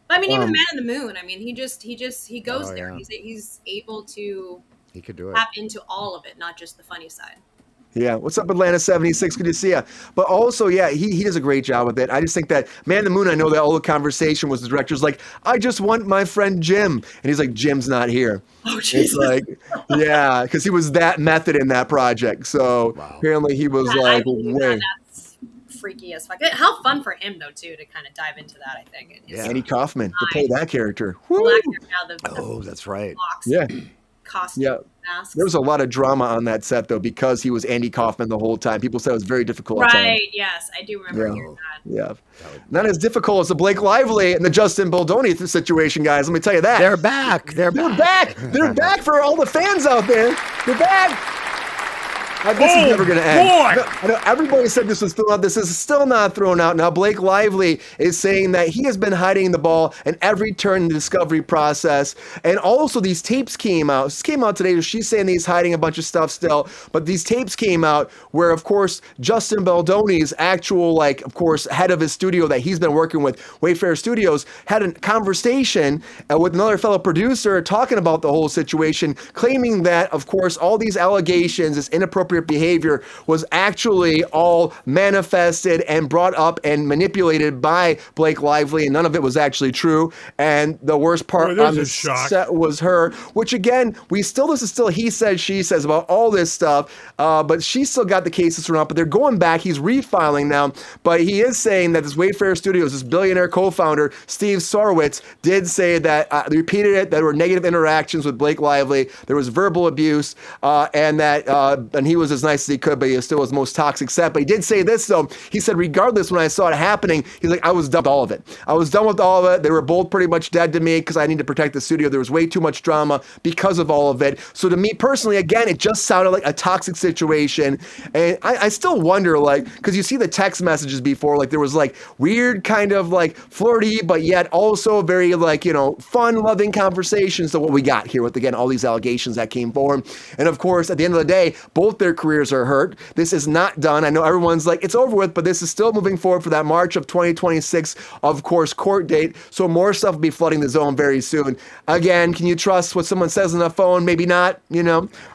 But I mean, even Um, Man in the Moon. I mean, he goes Oh, there. yeah. He's able to He could do it. tap into all of it, not just the funny side. Yeah, what's up, Atlanta 76? Good to see you. But also, yeah, he does a great job with it. I just think that Man in the Moon, I know that all the conversation was the director's like, I just want my friend Jim. And he's like, Jim's not here. Oh It's Jesus! like, yeah, because he was that method in that project. So Wow. apparently he was I like, believe way. that. That's freaky as fuck. How fun for him though too to kind of dive into that. I think. And his Yeah. Andy Kaufman to play that character. Woo! black hair now, the Oh, that's right. box Yeah, costume yeah. masks. There was a lot of drama on that set though because he was Andy Kaufman the whole time. People said it was very difficult. At times. right. Yes, I do remember Yeah. hearing that. Yeah, not as difficult as the Blake Lively and the Justin Baldoni situation, guys. Let me tell you that. They're back. They're They're back. back. They're back for all the fans out there. They're back. This is Oh, never going to end. boy. I know everybody said this was thrown out. This is still not thrown out. Now, Blake Lively is saying that he has been hiding the ball in every turn in the discovery process. And also, these tapes came out. This came out today. She's saying he's hiding a bunch of stuff still. But these tapes came out where, of course, Justin Baldoni's actual, like, of course, head of his studio that he's been working with, Wayfair Studios, had a conversation with another fellow producer talking about the whole situation, claiming that, of course, all these allegations, this inappropriate behavior was actually all manifested and brought up and manipulated by Blake Lively, and none of it was actually true. And the worst part Boy, there's on a the shock. set was her, which again, this is still he says, she says about all this stuff, but she's still got the cases thrown out, but they're going back. He's refiling now, but he is saying that this Wayfair Studios, this billionaire co-founder, Steve Sarwitz, did say that, repeated it, that there were negative interactions with Blake Lively, there was verbal abuse, and that, and he was as nice as he could, but he still was the most toxic set. But he did say this though. He said, regardless, when I saw it happening, he's like, I was done with all of it. I was done with all of it. They were both pretty much dead to me because I need to protect the studio. There was way too much drama because of all of it. So to me personally, again, it just sounded like a toxic situation. And I still wonder, like, because you see the text messages before, like there was like weird kind of like flirty, but yet also very like, fun, loving conversations to what we got here with, again, all these allegations that came forward. And of course, at the end of the day, both their careers are hurt. This is not done. I know everyone's like, it's over with, but this is still moving forward for that March of 2026, of course, court date. So more stuff will be flooding the zone very soon. Again, can you trust what someone says on the phone? Maybe not,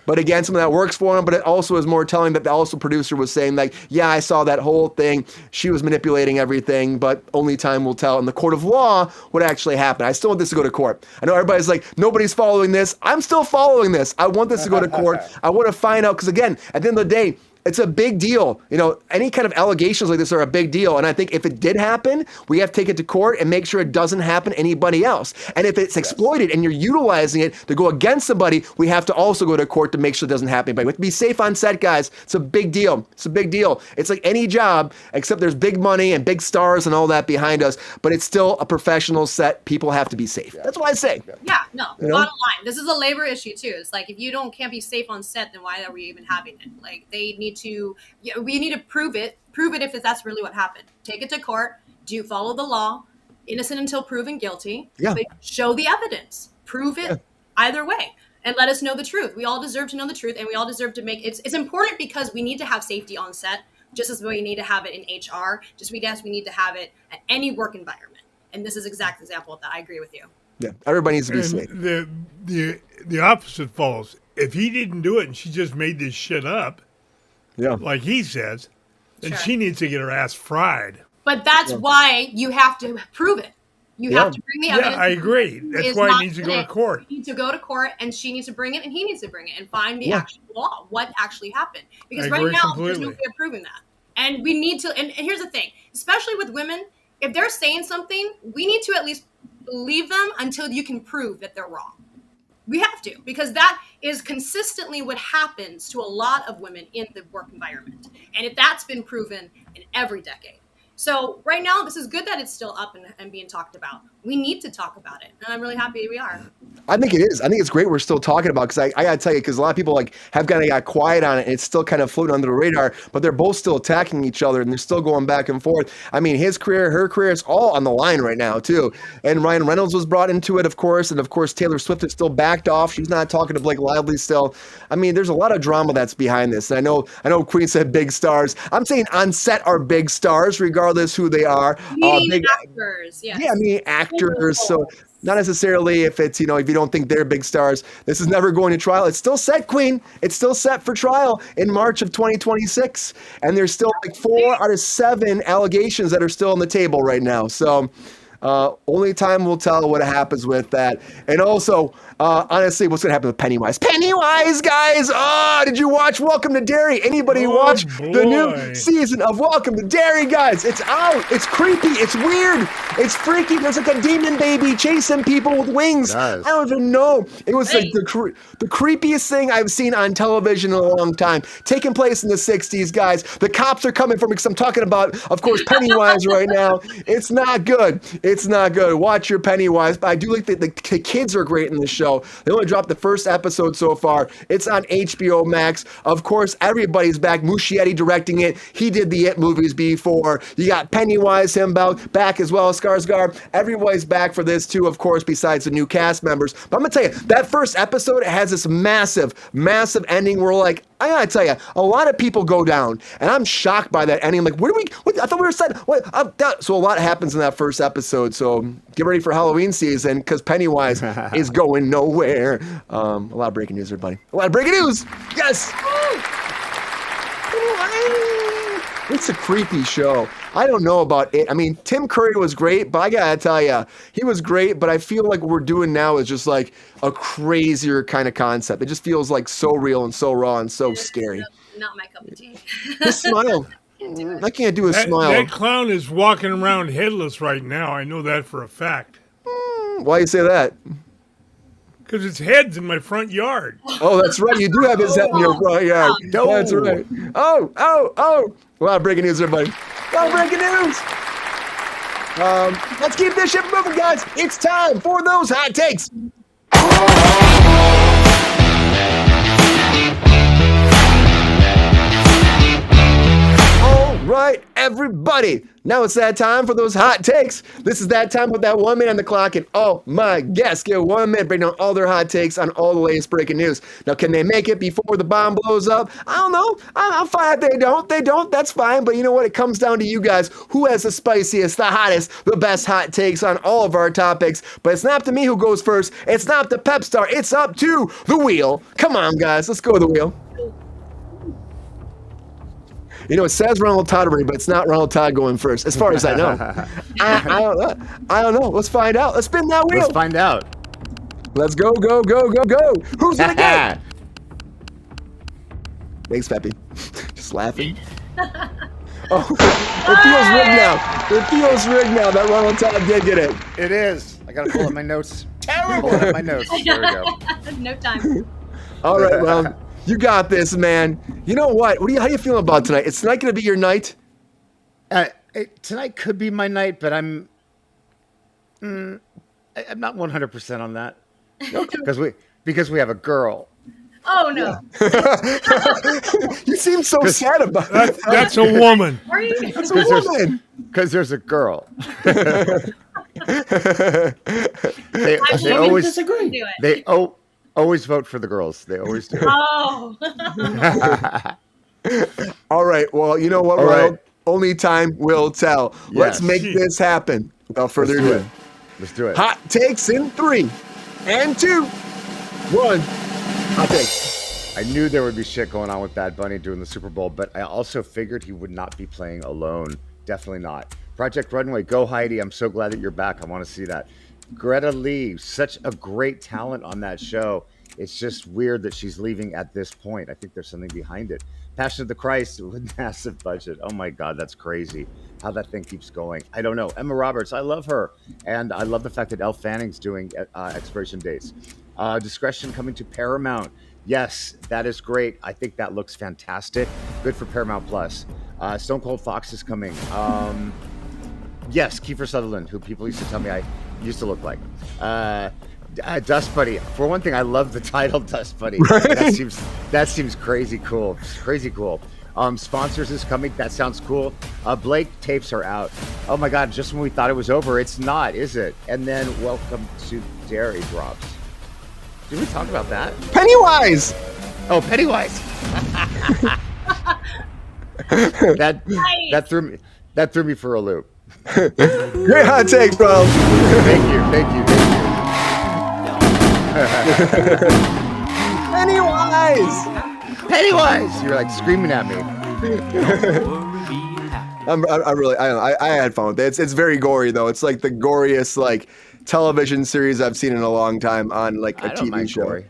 but again, something that works for him, but it also is more telling that the also producer was saying like, yeah, I saw that whole thing. She was manipulating everything, but only time will tell in the court of law what actually happened. I still want this to go to court. I know everybody's like, nobody's following this. I'm still following this. I want this to go to court. I want to find out, because again, at the end of the day, it's a big deal. Any kind of allegations like this are a big deal. And I think if it did happen, we have to take it to court and make sure it doesn't happen to anybody else. And if it's exploited and you're utilizing it to go against somebody, we have to also go to court to make sure it doesn't happen. But we have to be safe on set, guys. It's a big deal. It's a big deal. It's like any job, except there's big money and big stars and all that behind us. But it's still a professional set. People have to be safe. That's what I say. Yeah, no. Bottom line, this is a labor issue too. It's like if you can't be safe on set, then why are we even having it? Like we need to prove it if that's really what happened. Take it to court. Do you follow the law? Innocent until proven guilty. Yeah. But show the evidence. Prove it either way. And let us know the truth. We all deserve to know the truth, and we all deserve to make it's important because we need to have safety on set, just as we need to have it in HR. We need to have it at any work environment. And this is an exact example of that. I agree with you. Yeah. Everybody needs to be And safe. the opposite follows. If he didn't do it and she just made this shit up, Yeah. like he says, then Sure. she needs to get her ass fried. But that's why you have to prove it. You have to bring the evidence. Yeah, I agree. That's Is why not it needs to go in to it. court. You need to go to court, and she needs to bring it, and he needs to bring it, and find the actual law, what actually happened. Because I right agree now, there's no completely. way of proving that. And we need to. And here's the thing, especially with women, if they're saying something, we need to at least believe them until you can prove that they're wrong. We have to, because that is consistently what happens to a lot of women in the work environment. And if that's been proven in every decade. So right now, this is good that it's still up and being talked about. we need to talk about it, and I'm really happy we are. I think it is. I think it's great we're still talking about, because I got to tell you, because a lot of people like have kind of got quiet on it, and it's still kind of floating under the radar, but they're both still attacking each other, and they're still going back and forth. I mean, his career, her career, it's all on the line right now, too. And Ryan Reynolds was brought into it, of course, and of course, Taylor Swift is still backed off. She's not talking to Blake Lively still. I mean, there's a lot of drama that's behind this. And I know Queen said big stars. I'm saying on set are big stars, regardless who they are. Big actors, yes. Yeah, I mean, actors. So not necessarily if it's, if you don't think they're big stars. This is never going to trial. It's still set, Queen. It's still set for trial in March of 2026. And there's still like 4 out of 7 allegations that are still on the table right now. So only time will tell what happens with that. And also, honestly, what's going to happen with Pennywise? Pennywise, guys! Oh, did you watch Welcome to Derry? Anybody watch the new season of Welcome to Derry, guys? It's out. It's creepy. It's weird. It's freaky. There's like a demon baby chasing people with wings. I don't even know. It was like the creepiest thing I've seen on television in a long time. Taking place in the 60s, guys. The cops are coming for me because I'm talking about, of course, Pennywise right now. It's not good. It's not good. Watch your Pennywise. But I do like the kids are great in the show. They only dropped the first episode so far. It's on HBO Max. Of course, everybody's back. Muschietti directing it. He did the It movies before. You got Pennywise, him back as well as Skarsgård. Everybody's back for this too, of course, besides the new cast members. But I'm going to tell you, that first episode has this massive, massive ending where like, I gotta tell you, a lot of people go down, and I'm shocked by that ending. I'm like, I thought we were set. So a lot happens in that first episode. So get ready for Halloween season, because Pennywise is going nowhere. A lot of breaking news, everybody. A lot of breaking news. Yes. It's a creepy show. I don't know about it. I mean, Tim Curry was great, but I gotta tell you, he was great, but I feel like what we're doing now is just like a crazier kind of concept. It just feels like so real and so raw and so scary. Not my cup of tea. The smile. I can't do a smile. That clown is walking around headless right now. I know that for a fact. Why you say that? Because his head's in my front yard. Oh, that's right. You do have his head in your front yard. That's right. Oh. A lot of breaking news, everybody. A lot of breaking news. Let's keep this ship moving, guys. It's time for those hot takes. All right, everybody. Now it's that time for those hot takes. This is that time with that 1 minute on the clock, and all my guests get 1 minute breaking down all their hot takes on all the latest breaking news. Now, can they make it before the bomb blows up? I don't know. I'm fine if they don't. They don't. That's fine. But you know what? It comes down to you guys. Who has the spiciest, the hottest, the best hot takes on all of our topics? But it's not up to me who goes first. It's not up to Pep Star. It's up to the wheel. Come on, guys. Let's go with the wheel. You know, it says Ronald Todd already, but it's not Ronald Todd going first, as far as I know. I don't know. Let's find out. Let's spin that wheel. Let's find out. Let's go. Who's going to get? Thanks, Peppy. Just laughing. Oh, it feels rigged now. It feels rigged now that Ronald Todd did get it. It is. I got to pull up my notes. Terrible. Pull up my notes. There we go. No time. All right, well, you got this, man. You know what? How do you feel about tonight? It's not going to be your night? Tonight could be my night, but I'm not 100% on that. Because we have a girl. Oh, no. You seem so sad about it. That's a woman. That's a woman. Because there's a girl. They always disagree. They always vote for the girls. They always do. Oh. All right. Well, you know what, Ronald? Only time will tell. Yes. Let's make this happen. Without further ado. Let's do it. Hot takes in 3 and 2. 1. Hot take. I knew there would be shit going on with Bad Bunny doing the Super Bowl, but I also figured he would not be playing alone. Definitely not. Project Runway, go Heidi. I'm so glad that you're back. I want to see that. Gretta Lee, such a great talent on that show. It's just weird that she's leaving at this point. I think there's something behind it. Passion of the Christ with massive budget. Oh my God, that's crazy. How that thing keeps going. I don't know. Emma Roberts, I love her. And I love the fact that Elle Fanning's doing expiration dates. Discretion coming to Paramount. Yes, that is great. I think that looks fantastic. Good for Paramount Plus. Stone Cold Fox is coming. Yes, Kiefer Sutherland, who people used to tell me I used to look like. Dust Buddy. For one thing, I love the title Dust Buddy. Right? That seems crazy cool. Crazy cool. Sponsors is coming. That sounds cool. Blake tapes are out. Oh my God! Just when we thought it was over, it's not, is it? And then Welcome to Dairy drops. Did we talk about that? Pennywise. Oh, Pennywise. that threw me for a loop. Great hot takes, bro. Thank you. Pennywise. You're like screaming at me. I had fun with it. It's very gory though. It's like the goriest like television series I've seen in a long time on like a TV show. Gory.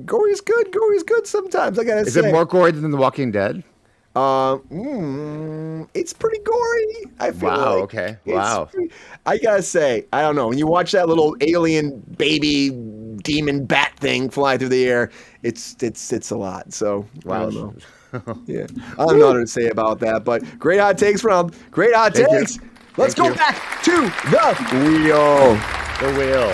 Gory is good. Gory is good sometimes. I gotta say. Is it more gory than The Walking Dead? It's pretty gory. I feel Wow. like. Okay. It's Wow. I gotta say, I don't know. When you watch that little alien baby demon bat thing fly through the air, it's a lot. So I Wow. don't know. Yeah, I don't know what to say about that. But great hot takes from great hot Thank you. takes. Let's Thank go you. back to the wheel. The wheel.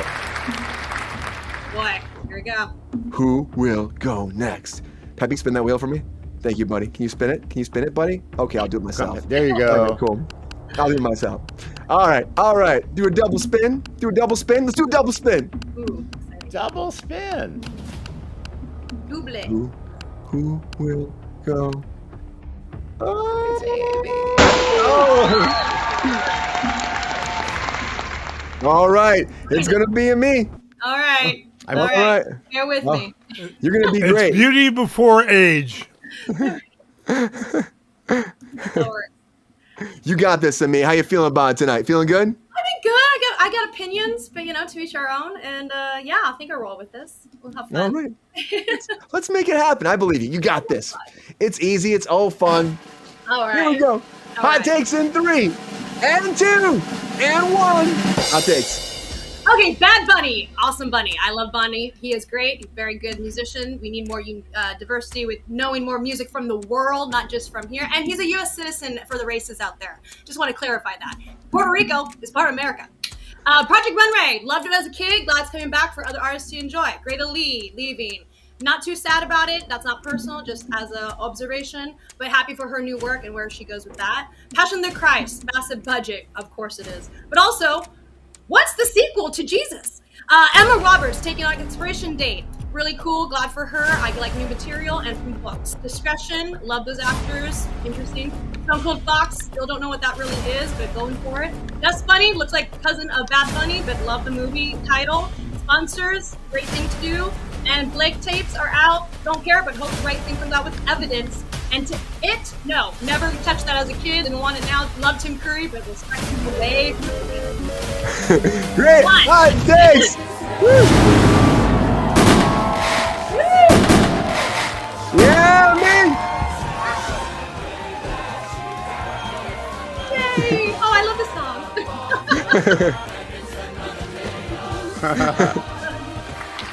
Boy, here we go. Who will go next? Peppy, spin that wheel for me. Thank you, buddy. Can you spin it? Can you spin it, buddy? Okay, I'll do it myself. There you go. Okay, cool. I'll do it myself. All right. Do a double spin. Let's do a double spin. Ooh, exciting. Double spin. Double. Who will go? Oh. All right. It's going to be a me. All right. I'm All All right. Bear with me. You're going to be It's great. beauty before age. Lord. You got this, Ami. How you feeling about it tonight? Feeling good? I think good. I got opinions, but to each our own. And yeah, I think I'll roll with this. We'll have fun. All right. Let's make it happen. I believe you. You got this. It's easy. It's all fun. All right. Here we go. Hot right. takes in 3 and 2 and 1. Hot takes. Okay, Bad Bunny. Awesome Bunny. I love Bunny. He is great. He's a very good musician. We need more diversity with knowing more music from the world, not just from here. And he's a U.S. citizen for the races out there. Just want to clarify that. Puerto Rico is part of America. Project Runway. Loved it as a kid. Glad it's coming back for other artists to enjoy. Gretta Lee leaving. Not too sad about it. That's not personal, just as an observation. But happy for her new work and where she goes with that. Passion of the Christ. Massive budget. Of course it is. But also, what's the sequel to Jesus? Emma Roberts taking on Expiration Date. Really cool. Glad for her. I like new material and from books. Discretion. Love those actors. Interesting. Stone Cold Fox. Still don't know what that really is, but going for it. Dust Bunny. Looks like cousin of Bad Bunny, but love the movie title. Sponsors. Great thing to do. And Blake tapes are out. Don't care, but hope the right thing comes out with evidence. And to it, no. Never touched that as a kid. Didn't want it now. Love Tim Curry, but respect him away. Great hot takes. Woo. Yeah, man. Yay! Oh, I love this song.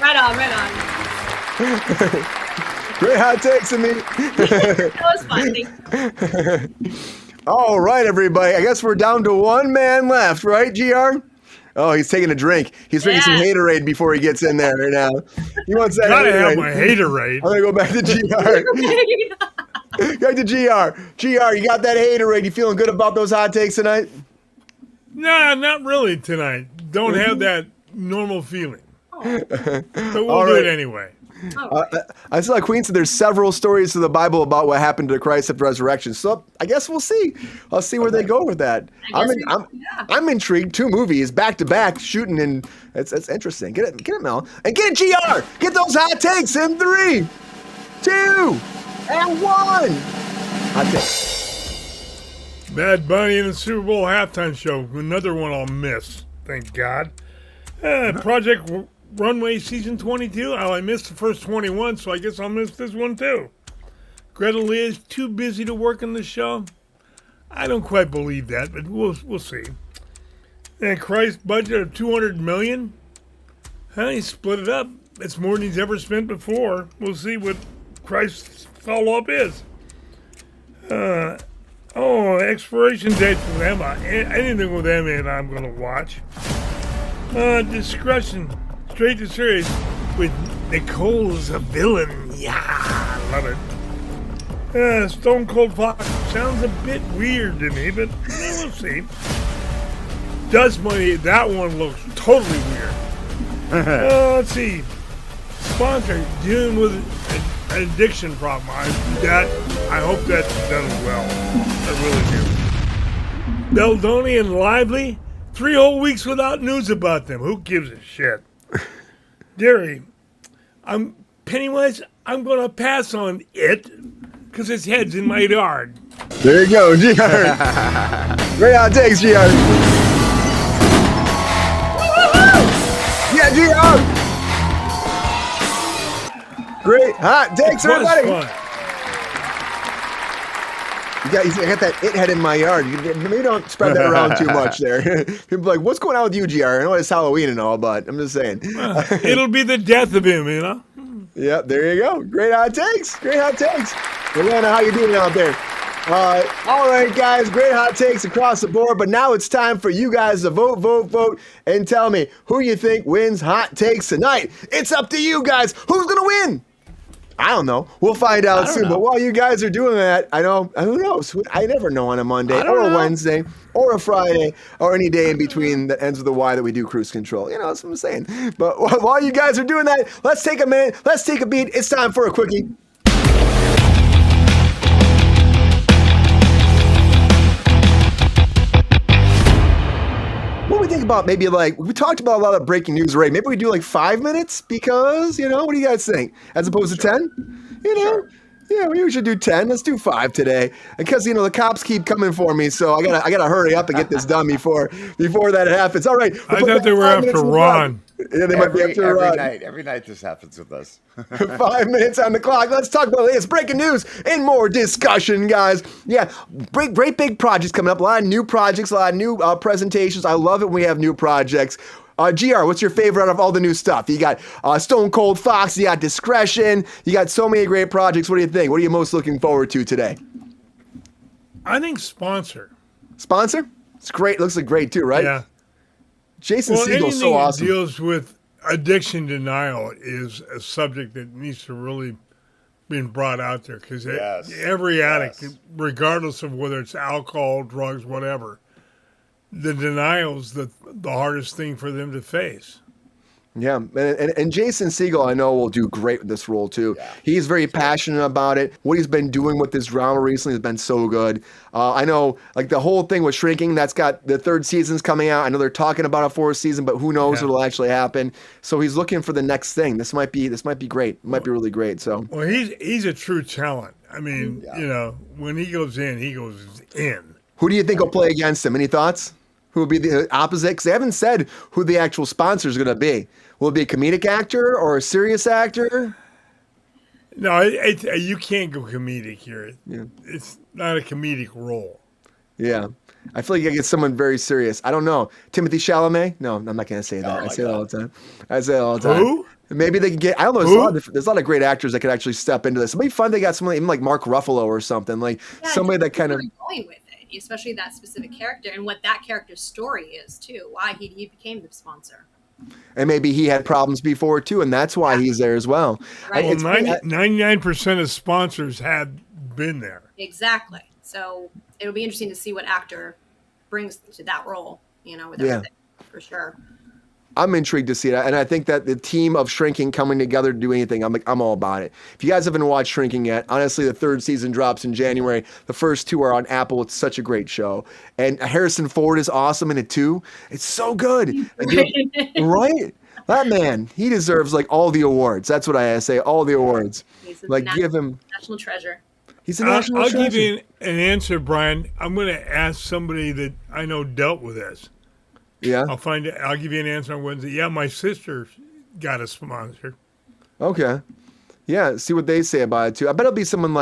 Right on. Great hot takes to me. That was fun. Thank you. All right, everybody. I guess we're down to one man left, right, GR? Oh, he's taking a drink. He's drinking some Haterade before he gets in there right now. He wants that Gotta have Haterade. my haterade. I'm going to go back to GR. Back to GR. GR, you got that Haterade. You feeling good about those hot takes tonight? Nah, not really tonight. Don't have that normal feeling. But we'll All do right. it anyway. I saw Queen said there's several stories to the Bible about what happened to Christ after resurrection. So I guess we'll see. I'll see where they go with that. I'm intrigued. 2 movies back to back shooting, and it's interesting. Get it, Mel, and get it, GR. Get those hot takes in 3, 2, and 1. Hot takes. Bad Bunny in the Super Bowl halftime show. Another one I'll miss. Thank God. Project Runway season 22. I missed the first 21, so I guess I'll miss this one too. Gretta Lee is too busy to work on the show. I don't quite believe that, but we'll see. And Christ's budget of $200 million. He split it up. It's more than he's ever spent before. We'll see what Christ's follow-up is. Expiration date for them. Anything with them in, I'm going to watch. Discretion. Straight to series with Nicole's a villain. Yeah, I love it. Stone Cold Fox sounds a bit weird to me, but we'll see. Dust Money, that one looks totally weird. Let's see. Sponsor, dealing with an addiction problem. I hope that's done well. I really do. Beldoni and Lively, 3 whole weeks without news about them. Who gives a shit? Derry, Pennywise, I'm going to pass on it because its head's in my yard. There you go, GR. Great hot takes, GR. Yeah, GR. Great hot takes, everybody. Fun. I got that it head in my yard. Maybe don't spread that around too much there. People are like, what's going on with you, GR? I know it's Halloween and all, but I'm just saying. It'll be the death of him, you know? Yep, there you go. Great hot takes. Great hot takes. Atlanta, how you doing out there? All right, guys, great hot takes across the board, but now it's time for you guys to vote, and tell me who you think wins hot takes tonight. It's up to you guys. Who's going to win? I don't know. We'll find out soon. But while you guys are doing that, who knows? I never know on a Monday or a Wednesday or a Friday or any day in between that ends with a Y that we do Kruse Control. You know, that's what I'm saying. But while you guys are doing that, let's take a minute. Let's take a beat. It's time for a quickie. What do we think about maybe we talked about a lot of breaking news already. Maybe we do 5 minutes because, what do you guys think? As opposed to 10? Yeah, we should do 10. Let's do 5 today. Because, the cops keep coming for me, so I gotta hurry up and get this done before that happens. All right. I thought they were after Ron. Yeah, they might be after Ron. Every night this happens with us. 5 minutes on the clock. Let's talk about the latest breaking news and more discussion, guys. Yeah, great big projects coming up. A lot of new projects, a lot of new presentations. I love it when we have new projects. GR, what's your favorite out of all the new stuff? You got Stone Cold Fox, you got Discretion, you got so many great projects. What do you think? What are you most looking forward to today? I think Sponsor. Sponsor? It's great. Looks like great too, right? Yeah. Jason Segel's so awesome. Anything that deals with addiction denial is a subject that needs to really be brought out there because every addict, regardless of whether it's alcohol, drugs, whatever, the denial's the hardest thing for them to face. Yeah, and Jason Segel, I know, will do great with this role, too. Yeah. He's very passionate about it. What he's been doing with this drama recently has been so good. I know, the whole thing with Shrinking, that's got the 3rd season's coming out. I know they're talking about a 4th season, but who knows what'll actually happen. So he's looking for the next thing. This might be great. It might be really great. So. Well, he's a true talent. I mean, when he goes in, he goes in. Who do you think will play against him? Any thoughts? Who will be the opposite? Because they haven't said who the actual sponsor is going to be. Will it be a comedic actor or a serious actor? No, you can't go comedic here. Yeah. It's not a comedic role. Yeah. I feel like I get someone very serious. I don't know. Timothy Chalamet? No, I'm not going to say that. I say that all the time. Who? Maybe they can get, I don't know, there's a lot of great actors that could actually step into this. It'd be fun they got someone even like Mark Ruffalo or something. Somebody that kind of... going with it, especially that specific character and what that character's story is, too. Why he became the sponsor. And maybe he had problems before, too, and that's why he's there as well. Right. Well, 99% of sponsors have been there. Exactly. So it'll be interesting to see what actor brings to that role, with everything, for sure. I'm intrigued to see that, and I think that the team of Shrinking coming together to do anything, I'm all about it. If you guys haven't watched Shrinking yet, honestly, the 3rd season drops in January. The first 2 are on Apple. It's such a great show, and Harrison Ford is awesome in it too. It's so good, right? That man, he deserves all the awards. That's what I say, all the awards. Give him national treasure. He's a national treasure. I'll give you an answer, Brian. I'm going to ask somebody that I know dealt with this. Yeah. I'll give you an answer on Wednesday. Yeah, my sister got a sponsor. Okay. Yeah, see what they say about it too. I bet it'll be someone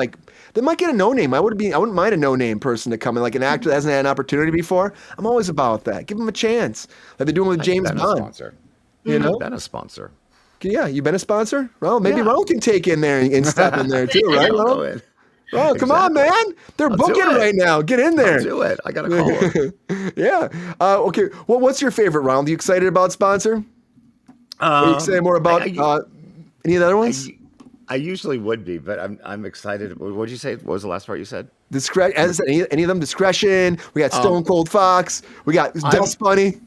they might get a no-name. I wouldn't mind a no-name person to come in, an actor that hasn't had an opportunity before. I'm always about that. Give them a chance. Like they're doing with James Bond. Sponsor. Been a sponsor. Yeah, you been a sponsor? Well, maybe Ron can take in there and step in there too, right, Ron? Oh, come on, man. They're booking right now. Get in there. I'll do it. I got to call her. Yeah. Okay. Well, what's your favorite round? Are you excited about, sponsor? Are you excited more about any of the other ones? I usually would be, but I'm excited. What did you say? What was the last part you said? Discretion. Any of them? Discretion. We got Stone Cold Fox. We got Dust Bunny.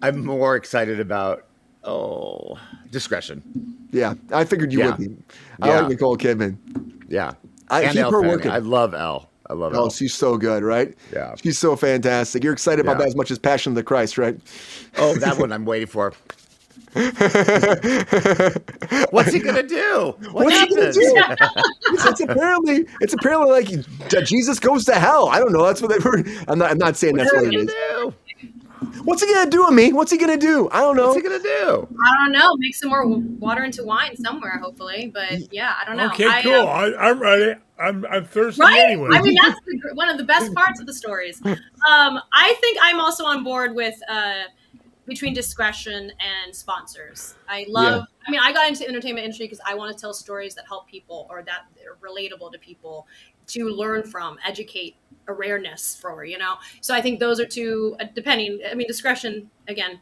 I'm more excited about Discretion. Yeah, I figured you would be. I like Nicole Kidman. Yeah, I keep her working. I love Elle. I love Elle. Oh, she's so good, right? Yeah, she's so fantastic. You're excited about that as much as Passion of the Christ, right? Oh, that one I'm waiting for. What's he gonna do? What's he gonna do? It's apparently like Jesus goes to hell. I don't know. That's what they were. I'm not saying that's what it is. What's he gonna do with me? What's he gonna do? I don't know. What's he gonna do? I don't know. Make some more water into wine somewhere, hopefully. But yeah, I don't know. Okay, cool. I'm ready. I'm thirsty right? anyway. I mean, that's one of the best parts of the stories. I think I'm also on board with between discretion and sponsors. I love. I mean, I got into the entertainment industry because I want to tell stories that help people or that are relatable to people to learn from, educate, awareness for, So I think those are two, depending. I mean, discretion, again,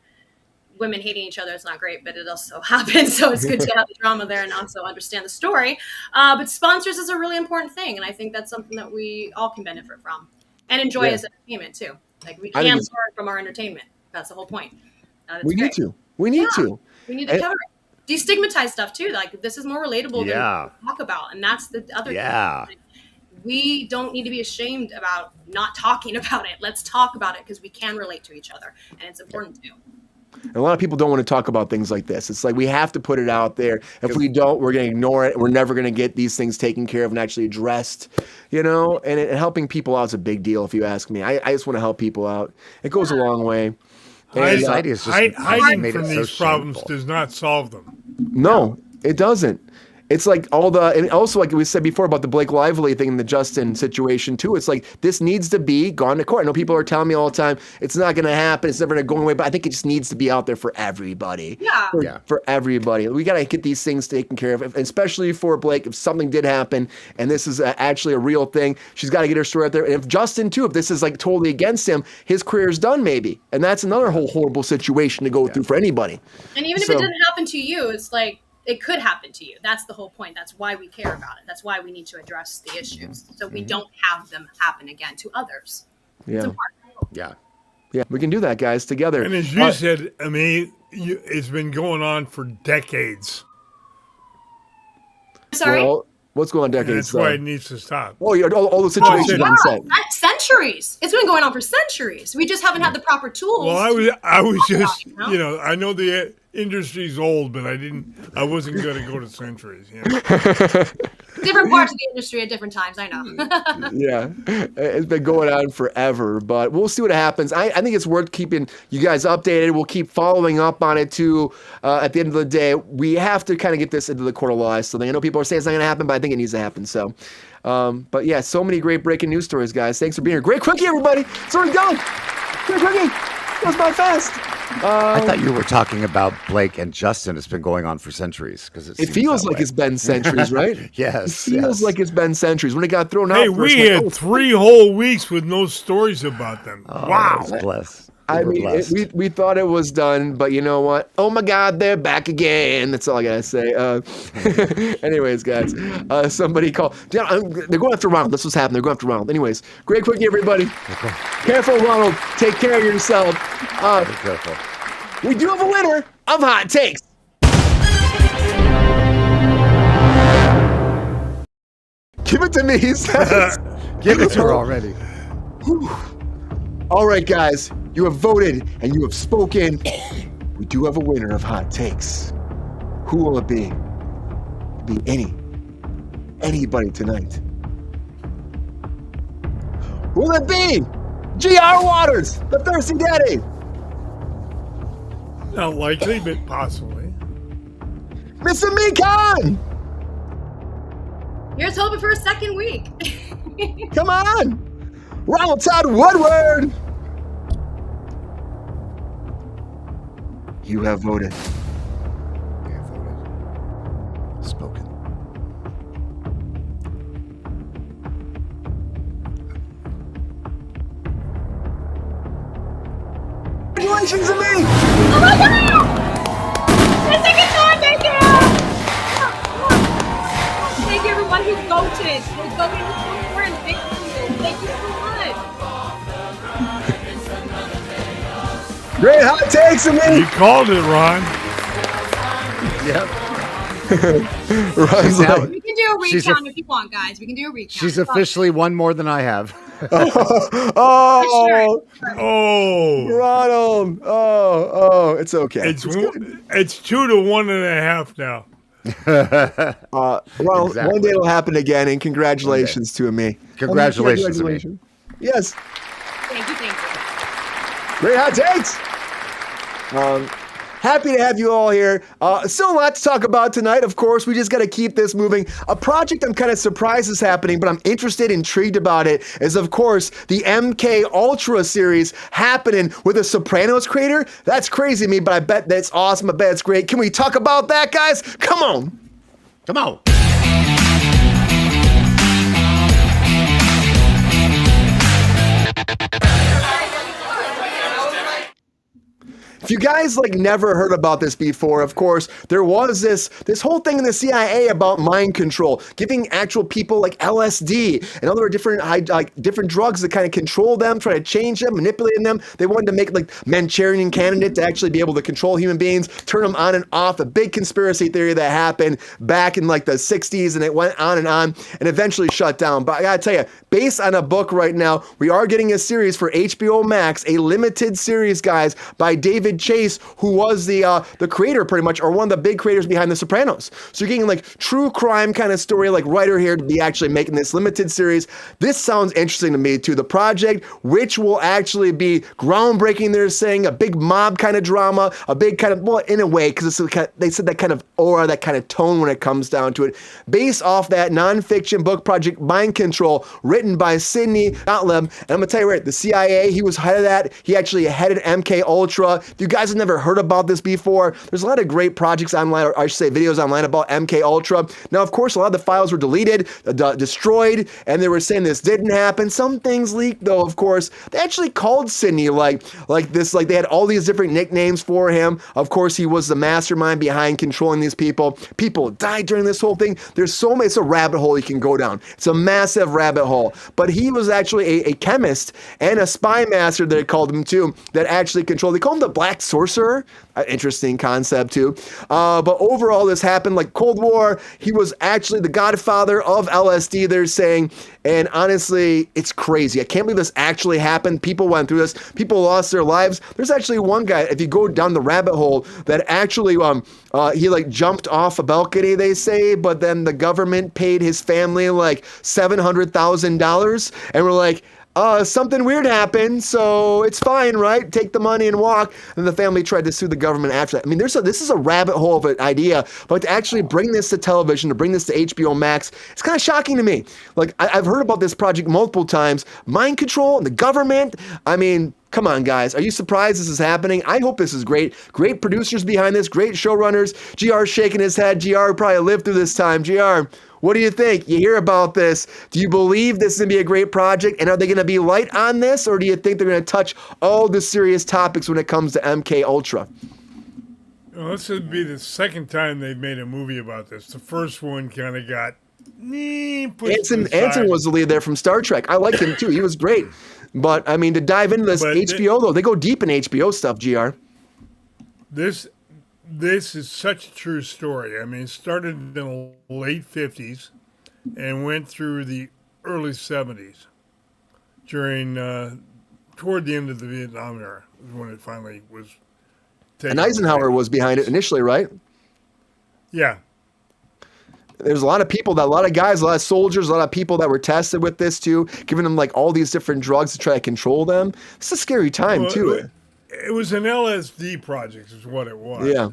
women hating each other is not great, but it also happens. So it's good to have the drama there and also understand the story. But sponsors is a really important thing. And I think that's something that we all can benefit from and enjoy as entertainment too. Like we can learn from our entertainment. That's the whole point. We need to. We need to cover it. Destigmatize stuff too. Like this is more relatable than talk about. And that's the other thing. We don't need to be ashamed about not talking about it. Let's talk about it because we can relate to each other, and it's important to. And a lot of people don't want to talk about things like this. It's like we have to put it out there. If we don't, we're going to ignore it. We're never going to get these things taken care of and actually addressed, And helping people out is a big deal, if you ask me. I just want to help people out. It goes a long way. Hiding from these problems does not solve them. No, it doesn't. It's like and also like we said before about the Blake Lively thing and the Justin situation too. It's like this needs to be gone to court. I know people are telling me all the time it's not going to happen. It's never going to go away. But I think it just needs to be out there for everybody. For everybody. We got to get these things taken care of, especially for Blake. If something did happen and this is actually a real thing, she's got to get her story out there. And if Justin too, if this is like totally against him, his career is done maybe. And that's another whole horrible situation to go through for anybody. And even if it didn't happen to you, it's like, it could happen to you. That's the whole point. That's why we care about it. That's why we need to address the issues so we don't have them happen again to others. Yeah. Yeah, we can do that, guys, together. And as you said, I mean, it's been going on for decades. Sorry? Well, what's going on decades? That's why it needs to stop. Oh, all the situations on set. Centuries. It's been going on for centuries. We just haven't had the proper tools. Well, I was just, I know the industry's old, but I wasn't going to go to centuries. Different parts of the industry at different times, I know. Yeah, it's been going on forever, but we'll see what happens. I think it's worth keeping you guys updated. We'll keep following up on it too. At the end of the day, we have to kind of get this into the court of law. So I know people are saying it's not going to happen, but I think it needs to happen. So, but yeah, so many great breaking news stories, guys. Thanks for being here. Great quickie, everybody. It's already done. Great quickie. That was by fast. I thought you were talking about Blake and Justin. It's been going on for centuries because it feels like it's been centuries, right? Yes, it feels like it's been centuries. When it got thrown out, hey, we had 3 whole weeks with no stories about them. Wow, bless. I mean, we thought it was done, but you know what? Oh my God, they're back again. That's all I gotta say. Anyways, guys, somebody call. Yeah, they're going after Ronald. That's what's happening. They're going after Ronald. Anyways, great quickie, everybody. Okay. Careful, Ronald. Take care of yourself. Be careful. We do have a winner of Hot Takes. Give it to me, he says. Give it to her already. All right, guys, you have voted and you have spoken. We do have a winner of Hot Takes. Who will it be? It'll be anybody tonight. Will it be G.R. Waters, the Thirsty Daddy? Not likely, but possibly. Mr. Meekon! Here's hoping for a second week. Come on! Ronald Todd Woodward! You have voted. You have voted. Spoken. Congratulations to me! Oh my god! The second time, thank you! Thank you, everyone who voted. Who voted for and thank you. Thank you so much. Great hot takes to me! You called it, Ron. Yep. Ron's like, We can do a She's recount if you want, guys. We can do a recount. She's officially one more than I have. oh, Oh, Ronald. Oh, it's okay. it's 2 to 1.5 now. Ronald, Exactly. one day it'll happen again, and congratulations to me. Congratulations to me. Yes. Thank you. Great hot takes. Happy to have you all here. Still a lot to talk about tonight, of course. We just got to keep this moving. A project I'm kind of surprised is happening, but I'm interested, intrigued about it, is, of course, the MKUltra series happening with a Sopranos creator. That's crazy to me, but I bet that's awesome. I bet it's great. Can we talk about that, guys? Come on. Come on. If you guys never heard about this before, of course, there was this whole thing in the CIA about mind control, giving actual people like LSD and other different different drugs that kind of control them, try to change them, manipulating them. They wanted to make Manchurian Candidate to actually be able to control human beings, turn them on and off. A big conspiracy theory that happened back in the 60s, and it went on and eventually shut down. But I gotta tell you, based on a book right now, we are getting a series for HBO Max, a limited series, guys, by David Chase, who was the creator pretty much, or one of the big creators behind The Sopranos. So you're getting true crime kind of story, writer here to be actually making this limited series. This sounds interesting to me too. The project, which will actually be groundbreaking, they're saying, a big mob kind of drama, a big kind of, well, in a way, because they said that kind of aura, that kind of tone when it comes down to it, based off that nonfiction book project Mind Control, written by Sidney Gottlieb. And I'm gonna tell you right, the CIA, he was head of that. He actually headed MKUltra. If you guys have never heard about this before, there's a lot of great projects online, or I should say videos online about MKUltra. Now, of course, a lot of the files were deleted, destroyed, and they were saying this didn't happen. Some things leaked, though, of course. They actually called Sidney they had all these different nicknames for him. Of course, he was the mastermind behind controlling these people. People died during this whole thing. There's so many, it's a rabbit hole you can go down. It's a massive rabbit hole. But he was actually a chemist and a spy master, they called him too, that actually controlled, they call him the Black Sorcerer. Interesting concept too. But overall, this happened Cold War. He was actually the godfather of LSD, they're saying. And honestly, it's crazy. I can't believe this actually happened. People went through this. People lost their lives. There's actually one guy, if you go down the rabbit hole, that actually he jumped off a balcony, they say, but then the government paid his family $700,000, and we're like, something weird happened, so it's fine, right? Take the money and walk. And the family tried to sue the government after that. I mean, this is a rabbit hole of an idea, but to actually bring this to television, to bring this to HBO Max, it's kind of shocking to me. I've heard about this project multiple times. Mind control and the government. I mean, come on, guys. Are you surprised this is happening? I hope this is great. Great producers behind this, great showrunners. GR's shaking his head. GR probably lived through this time. GR, what do you think? You hear about this. Do you believe this is going to be a great project? And are they going to be light on this? Or do you think they're going to touch all the serious topics when it comes to MKUltra? Well, this would be the second time they've made a movie about this. The first one kind of got pushed to the side. Anson was the lead there from Star Trek. I liked him too. He was great. But, I mean, to dive into this HBO, though, they go deep in HBO stuff, GR. This is such a true story. I mean, it started in the late 50s and went through the early 70s toward the end of the Vietnam era is when it finally was taken. And Eisenhower was behind it initially, right? Yeah. There's a lot of people, a lot of guys, a lot of soldiers, a lot of people that were tested with this too, giving them all these different drugs to try to control them. It's a scary time too. It was an LSD project is what it was. Yeah.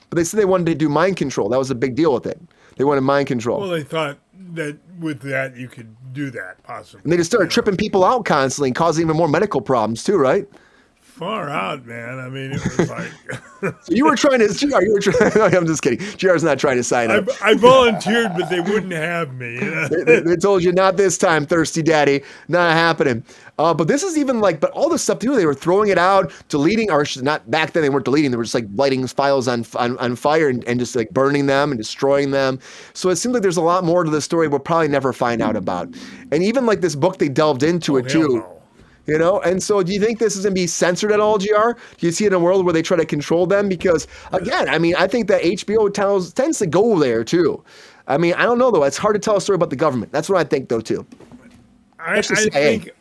But they said they wanted to do mind control. That was a big deal with it. They wanted mind control. Well, they thought that with that you could do that possibly. And they just started tripping people out constantly and causing even more medical problems too, right? Far out, man. I mean, it was like... So you were trying to... I'm just kidding. GR's not trying to sign up. I volunteered, but they wouldn't have me. They told you, not this time, thirsty daddy. Not happening. But this is even like, but all this stuff too, they were throwing it out, deleting, or not back then they weren't deleting, they were just like lighting files on fire and just like burning them and destroying them. So it seems like there's a lot more to the story we'll probably never find out about. And even like this book, they delved into it too. No. You know, and so do you think this is going to be censored at all, GR? Do you see it in a world where they try to control them? Because again, I mean, I think that HBO tends to go there too. I mean, I don't know though. It's hard to tell a story about the government. That's what I think though too. I think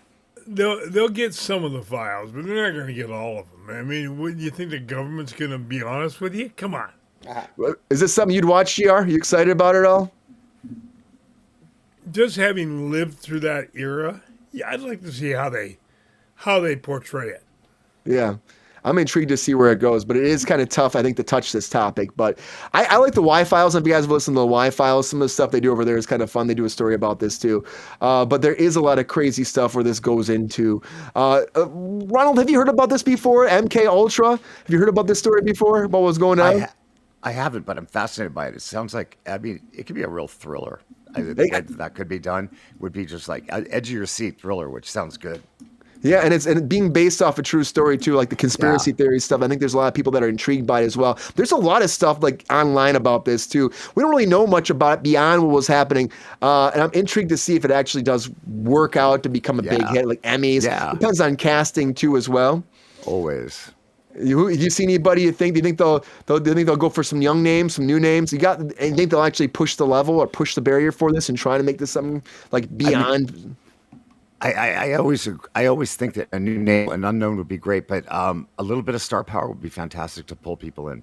they'll get some of the files, but they're not going to get all of them. I mean, would you think the government's going to be honest with you? Come on. Is this something you'd watch, GR? You excited about it all? Just having lived through that era, yeah, I'd like to see how they portray it. Yeah. I'm intrigued to see where it goes, but it is kind of tough, I think, to touch this topic. But I like the Y Files. If you guys have listened to the Y Files, some of the stuff they do over there is kind of fun. They do a story about this too. But there is a lot of crazy stuff where this goes into. Ronald, have you heard about this before? MKUltra? Have you heard about this story before? About what's going on? I haven't, but I'm fascinated by it. It sounds like, I mean, it could be a real thriller. I think that could be done. Would be just like edge of your seat thriller, which sounds good. Yeah, and it's being based off a true story too, like the conspiracy theory stuff. I think there's a lot of people that are intrigued by it as well. There's a lot of stuff like online about this too. We don't really know much about it beyond what was happening, and I'm intrigued to see if it actually does work out to become a big hit, like Emmys. Yeah. Depends on casting too as well. Always. You see anybody you think? Do you think they'll go for some young names, some new names? You think they'll actually push the level or push the barrier for this and try to make this something like beyond? I always think that a new name, an unknown would be great, but a little bit of star power would be fantastic to pull people in.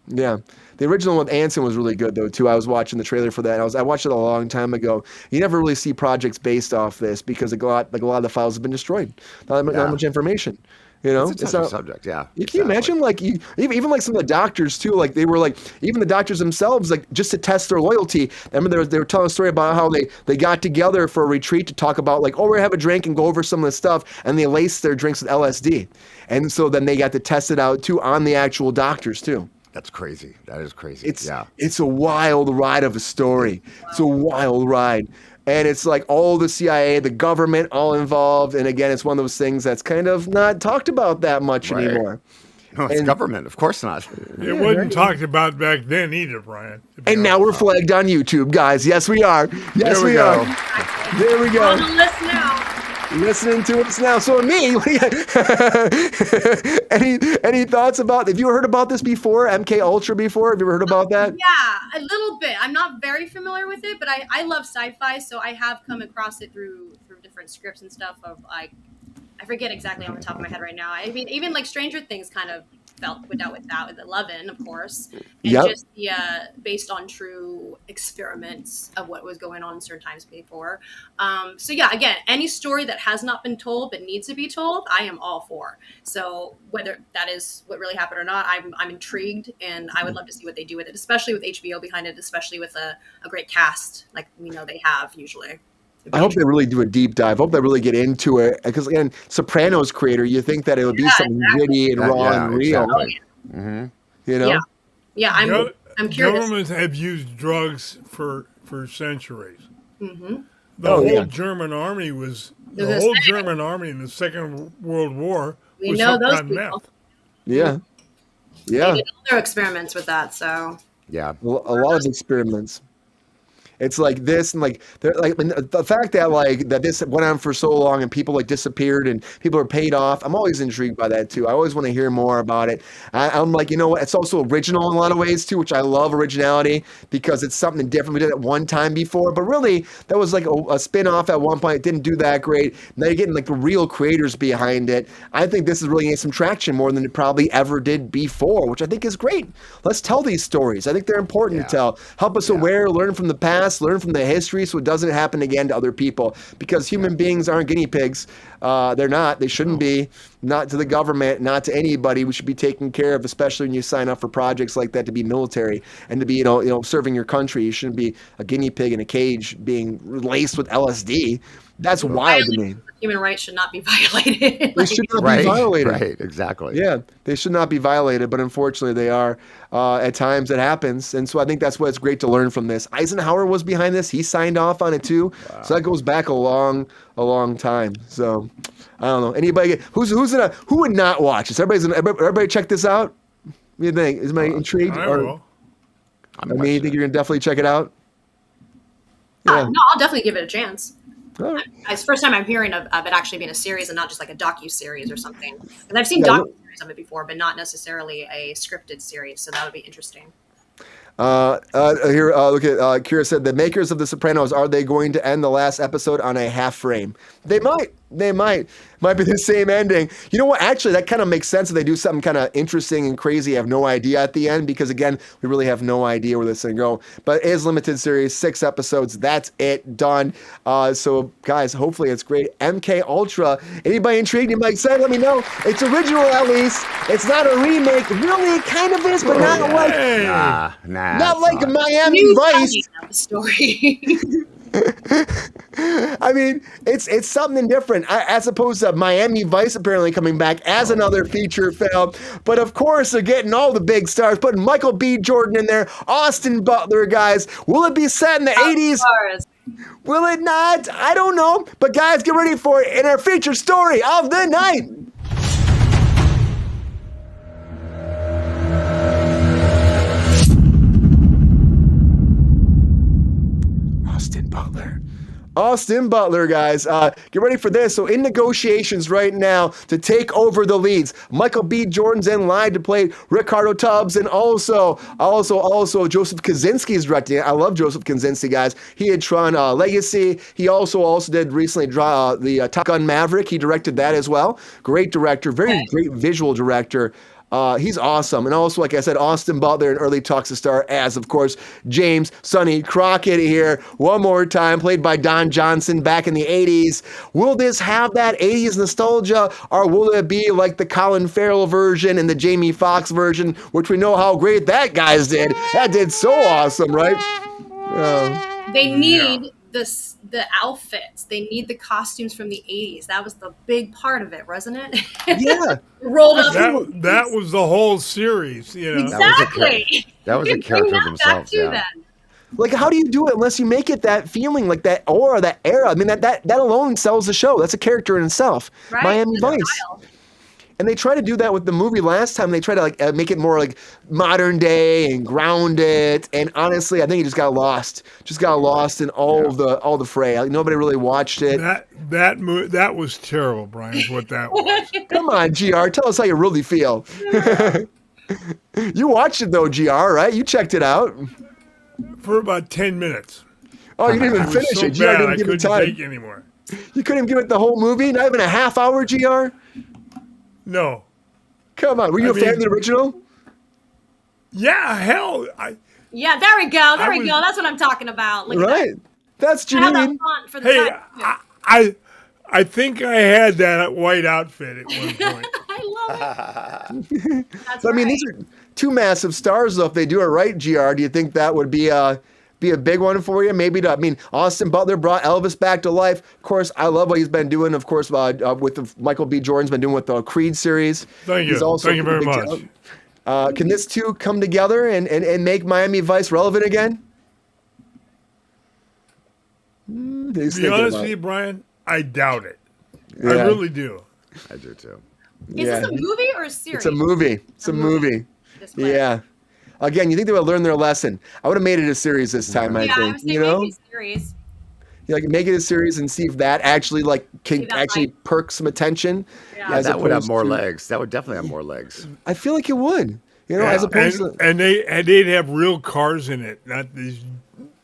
Yeah, the original with Anson was really good though too. I was watching the trailer for that. I watched it a long time ago. You never really see projects based off this because a lot of the files have been destroyed. Not much information. You know, it's a touchy subject. Yeah, you can imagine like even like some of the doctors too. Like they were like even the doctors themselves like just to test their loyalty. I remember they were telling a story about how they got together for a retreat to talk about like, oh, we're gonna have a drink and go over some of the stuff, and they laced their drinks with LSD, and so then they got to test it out too on the actual doctors too. That's crazy. That is crazy. It's a wild ride of a story. It's a wild ride. And it's like all the CIA, the government, all involved. And again, it's one of those things that's kind of not talked about that much anymore. No, it's government. Of course not. It wasn't talked about back then either, Brian. And now we're flagged on YouTube, guys. Yes, we are. Yes, we are. There we go. On the list now. Listening to us now. So me, any thoughts about? Have you heard about this before? MKUltra before? Have you ever heard about that? Yeah, a little bit. I'm not very familiar with it, but I love sci-fi, so I have come across it through different scripts and stuff. Of like, I forget exactly on the top of my head right now. I mean, even like Stranger Things kind of went out with that with 11, of course, and just the based on true experiments of what was going on in certain times before. So yeah, again, any story that has not been told but needs to be told, I am all for. So whether that is what really happened or not, I'm intrigued, and I would love to see what they do with it, especially with HBO behind it, especially with a great cast like we know they have usually. I hope they really do a deep dive. I hope they really get into it because again, Sopranos creator, you think that it would be something gritty and raw and real. Exactly. Mm-hmm. You know? Yeah. I'm curious. Governments have used drugs for centuries. Mm-hmm. The whole German army was German army in the Second World War. We was know hooked those on people. meth. Yeah. They did all their experiments with that. So yeah, a lot of experiments. It's like this, and like the fact that this went on for so long and people like disappeared and people are paid off. I'm always intrigued by that too. I always want to hear more about it. I'm like, you know what? It's also original in a lot of ways too, which I love originality because it's something different. We did it one time before, but really that was like a spin-off at one point. It didn't do that great. Now you're getting like the real creators behind it. I think this is really getting some traction more than it probably ever did before, which I think is great. Let's tell these stories. I think they're important to tell. Help us aware, learn from the past. Learn from the history so it doesn't happen again to other people because human beings aren't guinea pigs. They're not. They shouldn't be. Not to the government, not to anybody. We should be taken care of, especially when you sign up for projects like that to be military and to be, you know, serving your country. You shouldn't be a guinea pig in a cage being laced with LSD. That's wild to me. Human rights should not be violated. They should not be Right, violated. right, exactly. Yeah, they should not be violated, but unfortunately they are. At times it happens, and so I think that's what's great to learn from this. Eisenhower was behind this; he signed off on it too. Wow. So that goes back a long time. So I don't know anybody who would not watch this. Everybody check this out. What do you think? Is anybody intrigued? I will. I mean, you think you're gonna definitely check it out? Yeah. No, I'll definitely give it a chance. All right. It's the first time I'm hearing of it actually being a series and not just like a docu-series or something. And I've seen docu-series of it before, but not necessarily a scripted series. So that would be interesting. Here, look at Kira said, the makers of The Sopranos, are they going to end the last episode on a half frame? They might. Might be the same ending. You know what? Actually, that kind of makes sense if they do something kind of interesting and crazy. I have no idea at the end because, again, we really have no idea where this is going to go. But it is limited series, 6 episodes. That's it. Done. So, guys, hopefully it's great. MKUltra. Anybody intrigued? Anybody excited? Let me know. It's original, at least. It's not a remake. Really, it kind of is, but not like... Not like Miami Vice. Story. I mean, it's something different as opposed to Miami Vice apparently coming back as another feature film. But of course, they're getting all the big stars, putting Michael B. Jordan in there, Austin Butler, guys. Will it be set in the 80s? Will it not? I don't know. But guys, get ready for it in our feature story of the night. Austin Butler, guys. Get ready for this. So in negotiations right now to take over the leads. Michael B. Jordan's in line to play Ricardo Tubbs, and also Joseph Kosinski is directing it. I love Joseph Kosinski, guys. He had Tron Legacy. He also did recently draw the Top Gun Maverick. He directed that as well. Great director, very great visual director. He's awesome. And also, like I said, Austin Butler in early talks to star as, of course, James Sonny Crockett here. One more time, played by Don Johnson back in the 80s. Will this have that 80s nostalgia, or will it be like the Colin Farrell version and the Jamie Foxx version, which we know how great that guys did? That did so awesome, right? They need the outfits. They need the costumes from the 80s. That was the big part of it, wasn't it? Yeah. That was the whole series, you know. Exactly. That was a character themselves. Yeah. Like, how do you do it unless you make it that feeling, like that aura, that era? I mean, that alone sells the show. That's a character in itself. Right? Miami Vice. Style. And they tried to do that with the movie last time. They tried to make it more like modern day and grounded. And honestly, I think it just got lost. In all the fray. Like, nobody really watched it. That was terrible, Brian. Is what that was. Come on, GR, tell us how you really feel. You watched it though, GR, right? You checked it out for about 10 minutes. Oh, you didn't even finish it. GR didn't give it time. I couldn't take it anymore. You couldn't give it the whole movie, not even a half hour, GR. No. Come on. Were you a fan of the original? Yeah, hell. Yeah, there we go. There we go. That's what I'm talking about. Look right. That's Janine. Hey, I think I had that white outfit at one point. I love it. That's I mean, these are two massive stars, though. If they do it right, GR, do you think that would be a big one for you? Maybe Austin Butler brought Elvis back to life. Of course, I love what he's been doing, of course, with Michael B. Jordan's been doing with the Creed series. Thank you. Thank you very much. Can this two come together and make Miami Vice relevant again? To be honest with you, Brian, I doubt it. Yeah. I really do. I do too. Is this a movie or a series? It's a movie. It's a movie. Yeah. Again, you think they would learn their lesson? I would have made it a series this time. I think. I was saying maybe a series. Make it a series and see if that actually can perk some attention. Yeah, that would have more legs. That would definitely have more legs. I feel like it would. As opposed to they'd have real cars in it, not these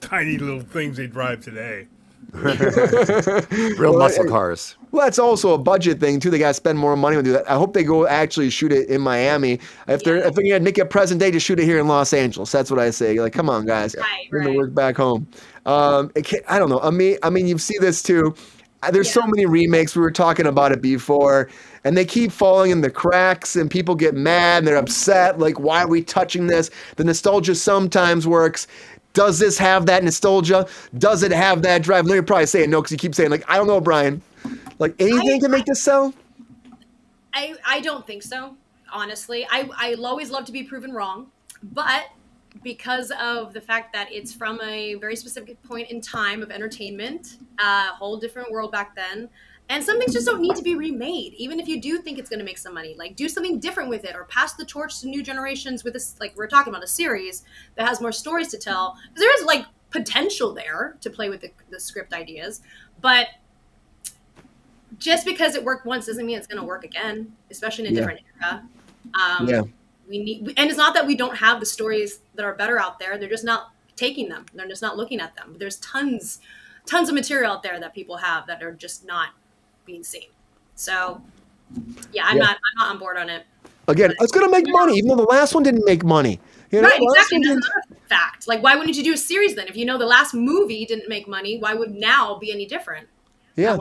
tiny little things they drive today. Real muscle cars. Well, that's also a budget thing too. They got to spend more money to do that. I hope they go actually shoot it in Miami. If they're going to make it present day, just shoot it here in Los Angeles. That's what I say. Like, come on, guys, we're going to work back home. I don't know. I mean, you see this too. There's so many remakes. We were talking about it before, and they keep falling in the cracks, and people get mad and they're upset. Like, why are we touching this? The nostalgia sometimes works. Does this have that nostalgia? Does it have that drive? Let me probably say it no, because you keep saying, like, I don't know, Brian. Like, anything to make this sell? I don't think so, honestly. I'll always love to be proven wrong, but because of the fact that it's from a very specific point in time of entertainment, a whole different world back then, and some things just don't need to be remade. Even if you do think it's going to make some money, like do something different with it, or pass the torch to new generations with this, like we're talking about, a series that has more stories to tell. Because there is like potential there to play with the script ideas, but just because it worked once doesn't mean it's going to work again, especially in a different era. We need, and it's not that we don't have the stories that are better out there. They're just not taking them. They're just not looking at them. There's tons of material out there that people have that are just not being seen. So I'm not on board on it. Again, it's going to make money, even though the last one didn't make money. You know, right, exactly. That's another fact. Like, why wouldn't you do a series then? If you know the last movie didn't make money, why would now be any different? Yeah.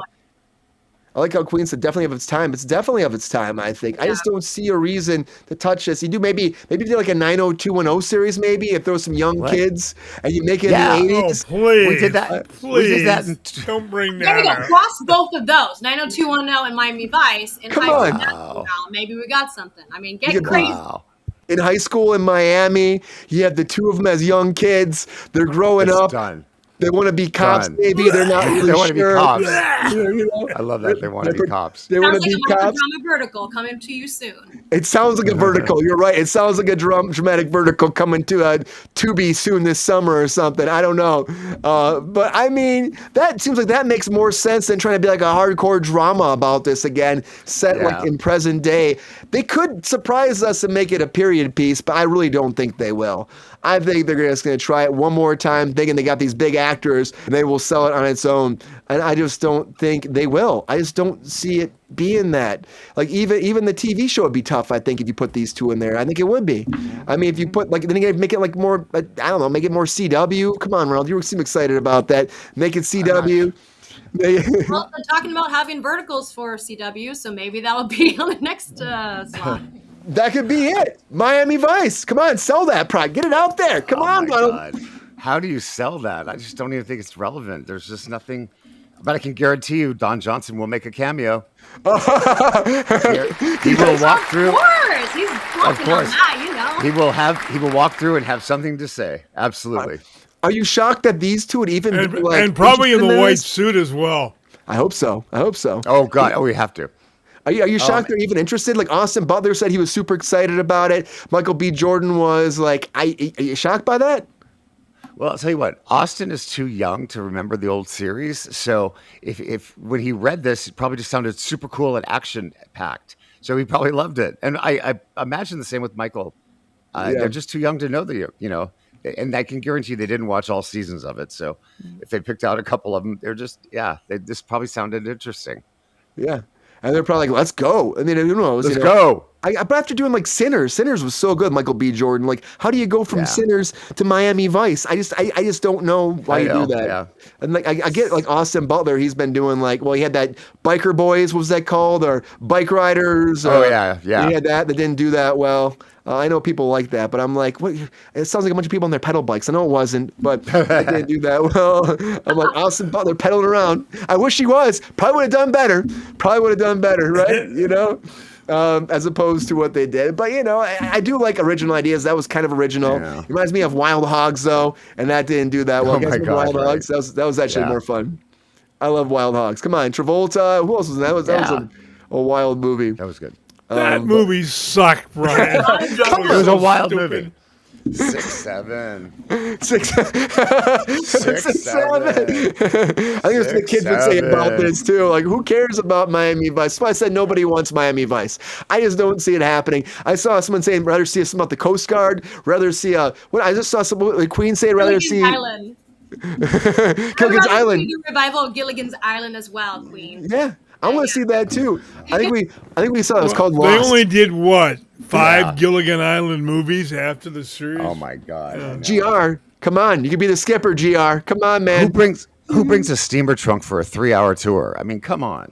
I like how Queen said definitely of its time. It's definitely of its time, I think. I just don't see a reason to touch this. You do maybe do like a 90210 series, maybe, if there was some young kids and you make it in the 80s. Oh, please. We did that. Please. We did that Don't bring There we that go. up. Cross both of those, 90210 and Miami Vice. In Come high on. school now, maybe we got something. I mean, You get could- crazy. In high school in Miami, you have the two of them as young kids. They're growing It's up. done. They want to be cops, Done. maybe. They're not really They want to be sure. cops. You know? I love that. They want to be cops. They want Sounds to like be a cops. drama vertical coming to you soon. It sounds like a vertical. You're right. It sounds like a dramatic vertical coming to Tubi soon this summer or something. I don't know. But I mean, that seems like that makes more sense than trying to be like a hardcore drama about this again, set like in present day. They could surprise us and make it a period piece, but I really don't think they will. I think they're just going to try it one more time, thinking they got these big actors and they will sell it on its own. And I just don't think they will. I just don't see it being that. Like even the TV show would be tough, I think, if you put these two in there. I think it would be. I mean, if you put then you make it like more, I don't know, make it more CW. Come on, Ronald, you seem excited about that. Make it CW. Well, they're talking about having verticals for CW, so maybe that'll be on the next slot. That could be it. Miami Vice. Come on, sell that product. Get it out there. Come on, my Ronald. God. How do you sell that? I just don't even think it's relevant. There's just nothing. But I can guarantee you, Don Johnson will make a cameo. He will walk through. Of course, he's working on that, you know. He will walk through and have something to say. Absolutely. Are you shocked that these two would even be like, and probably in the interested white this? suit as well. I hope so. Oh God. Oh, we have to. Are you shocked they're even interested? Like Austin Butler said he was super excited about it. Michael B. Jordan was like, are you shocked by that? Well, I'll tell you what, Austin is too young to remember the old series. So if when he read this, it probably just sounded super cool and action packed. So he probably loved it. And I imagine the same with Michael. They're just too young to know and I can guarantee they didn't watch all seasons of it. So if they picked out a couple of them, this probably sounded interesting. Yeah. And they're probably like, let's go. I mean, who knows? Let's go. But after doing like Sinners was so good, Michael B. Jordan. Like, how do you go from Sinners to Miami Vice? I just don't know why you do that. Yeah. And like, I get like Austin Butler. He's been doing like, well, he had that Biker Boys. What was that called? Or Bike Riders. Yeah. He had that didn't do that well. I know people like that, but I'm like, what? It sounds like a bunch of people on their pedal bikes. I know it wasn't, but it didn't do that well. I'm like, Austin Butler pedaling around. I wish he was. Probably would have done better. Right? You know? As opposed to what they did. But, you know, I do like original ideas. That was kind of original. Yeah. It reminds me of Wild Hogs, though, and that didn't do that well. Oh, my gosh, Wild Hogs? That was actually more fun. I love Wild Hogs. Come on, Travolta. Who else was that? That was a wild movie. That was good. That movie sucked, Brian. It was a wild movie. 6, 7. 6, 7. I think that's what the kids would say 7. about this too. Like, who cares about Miami Vice? That's why I said nobody wants Miami Vice. I just don't see it happening. I saw someone saying rather see something about the Coast Guard, rather see I just saw some like Queen say rather Gilligan's see Island. Gilligan's Island. The revival of Gilligan's Island as well, Queen. Yeah. I want to see that too. I think we saw it was called They Lost. only did what? 5 Gilligan Island movies after the series? Oh my God. GR, come on. You can be the skipper, GR. Come on, man. Who brings a steamer trunk for a 3-hour tour? I mean, come on.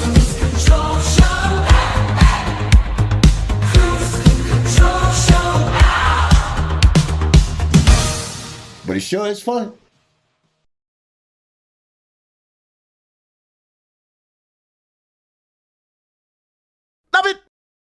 but it sure is fun.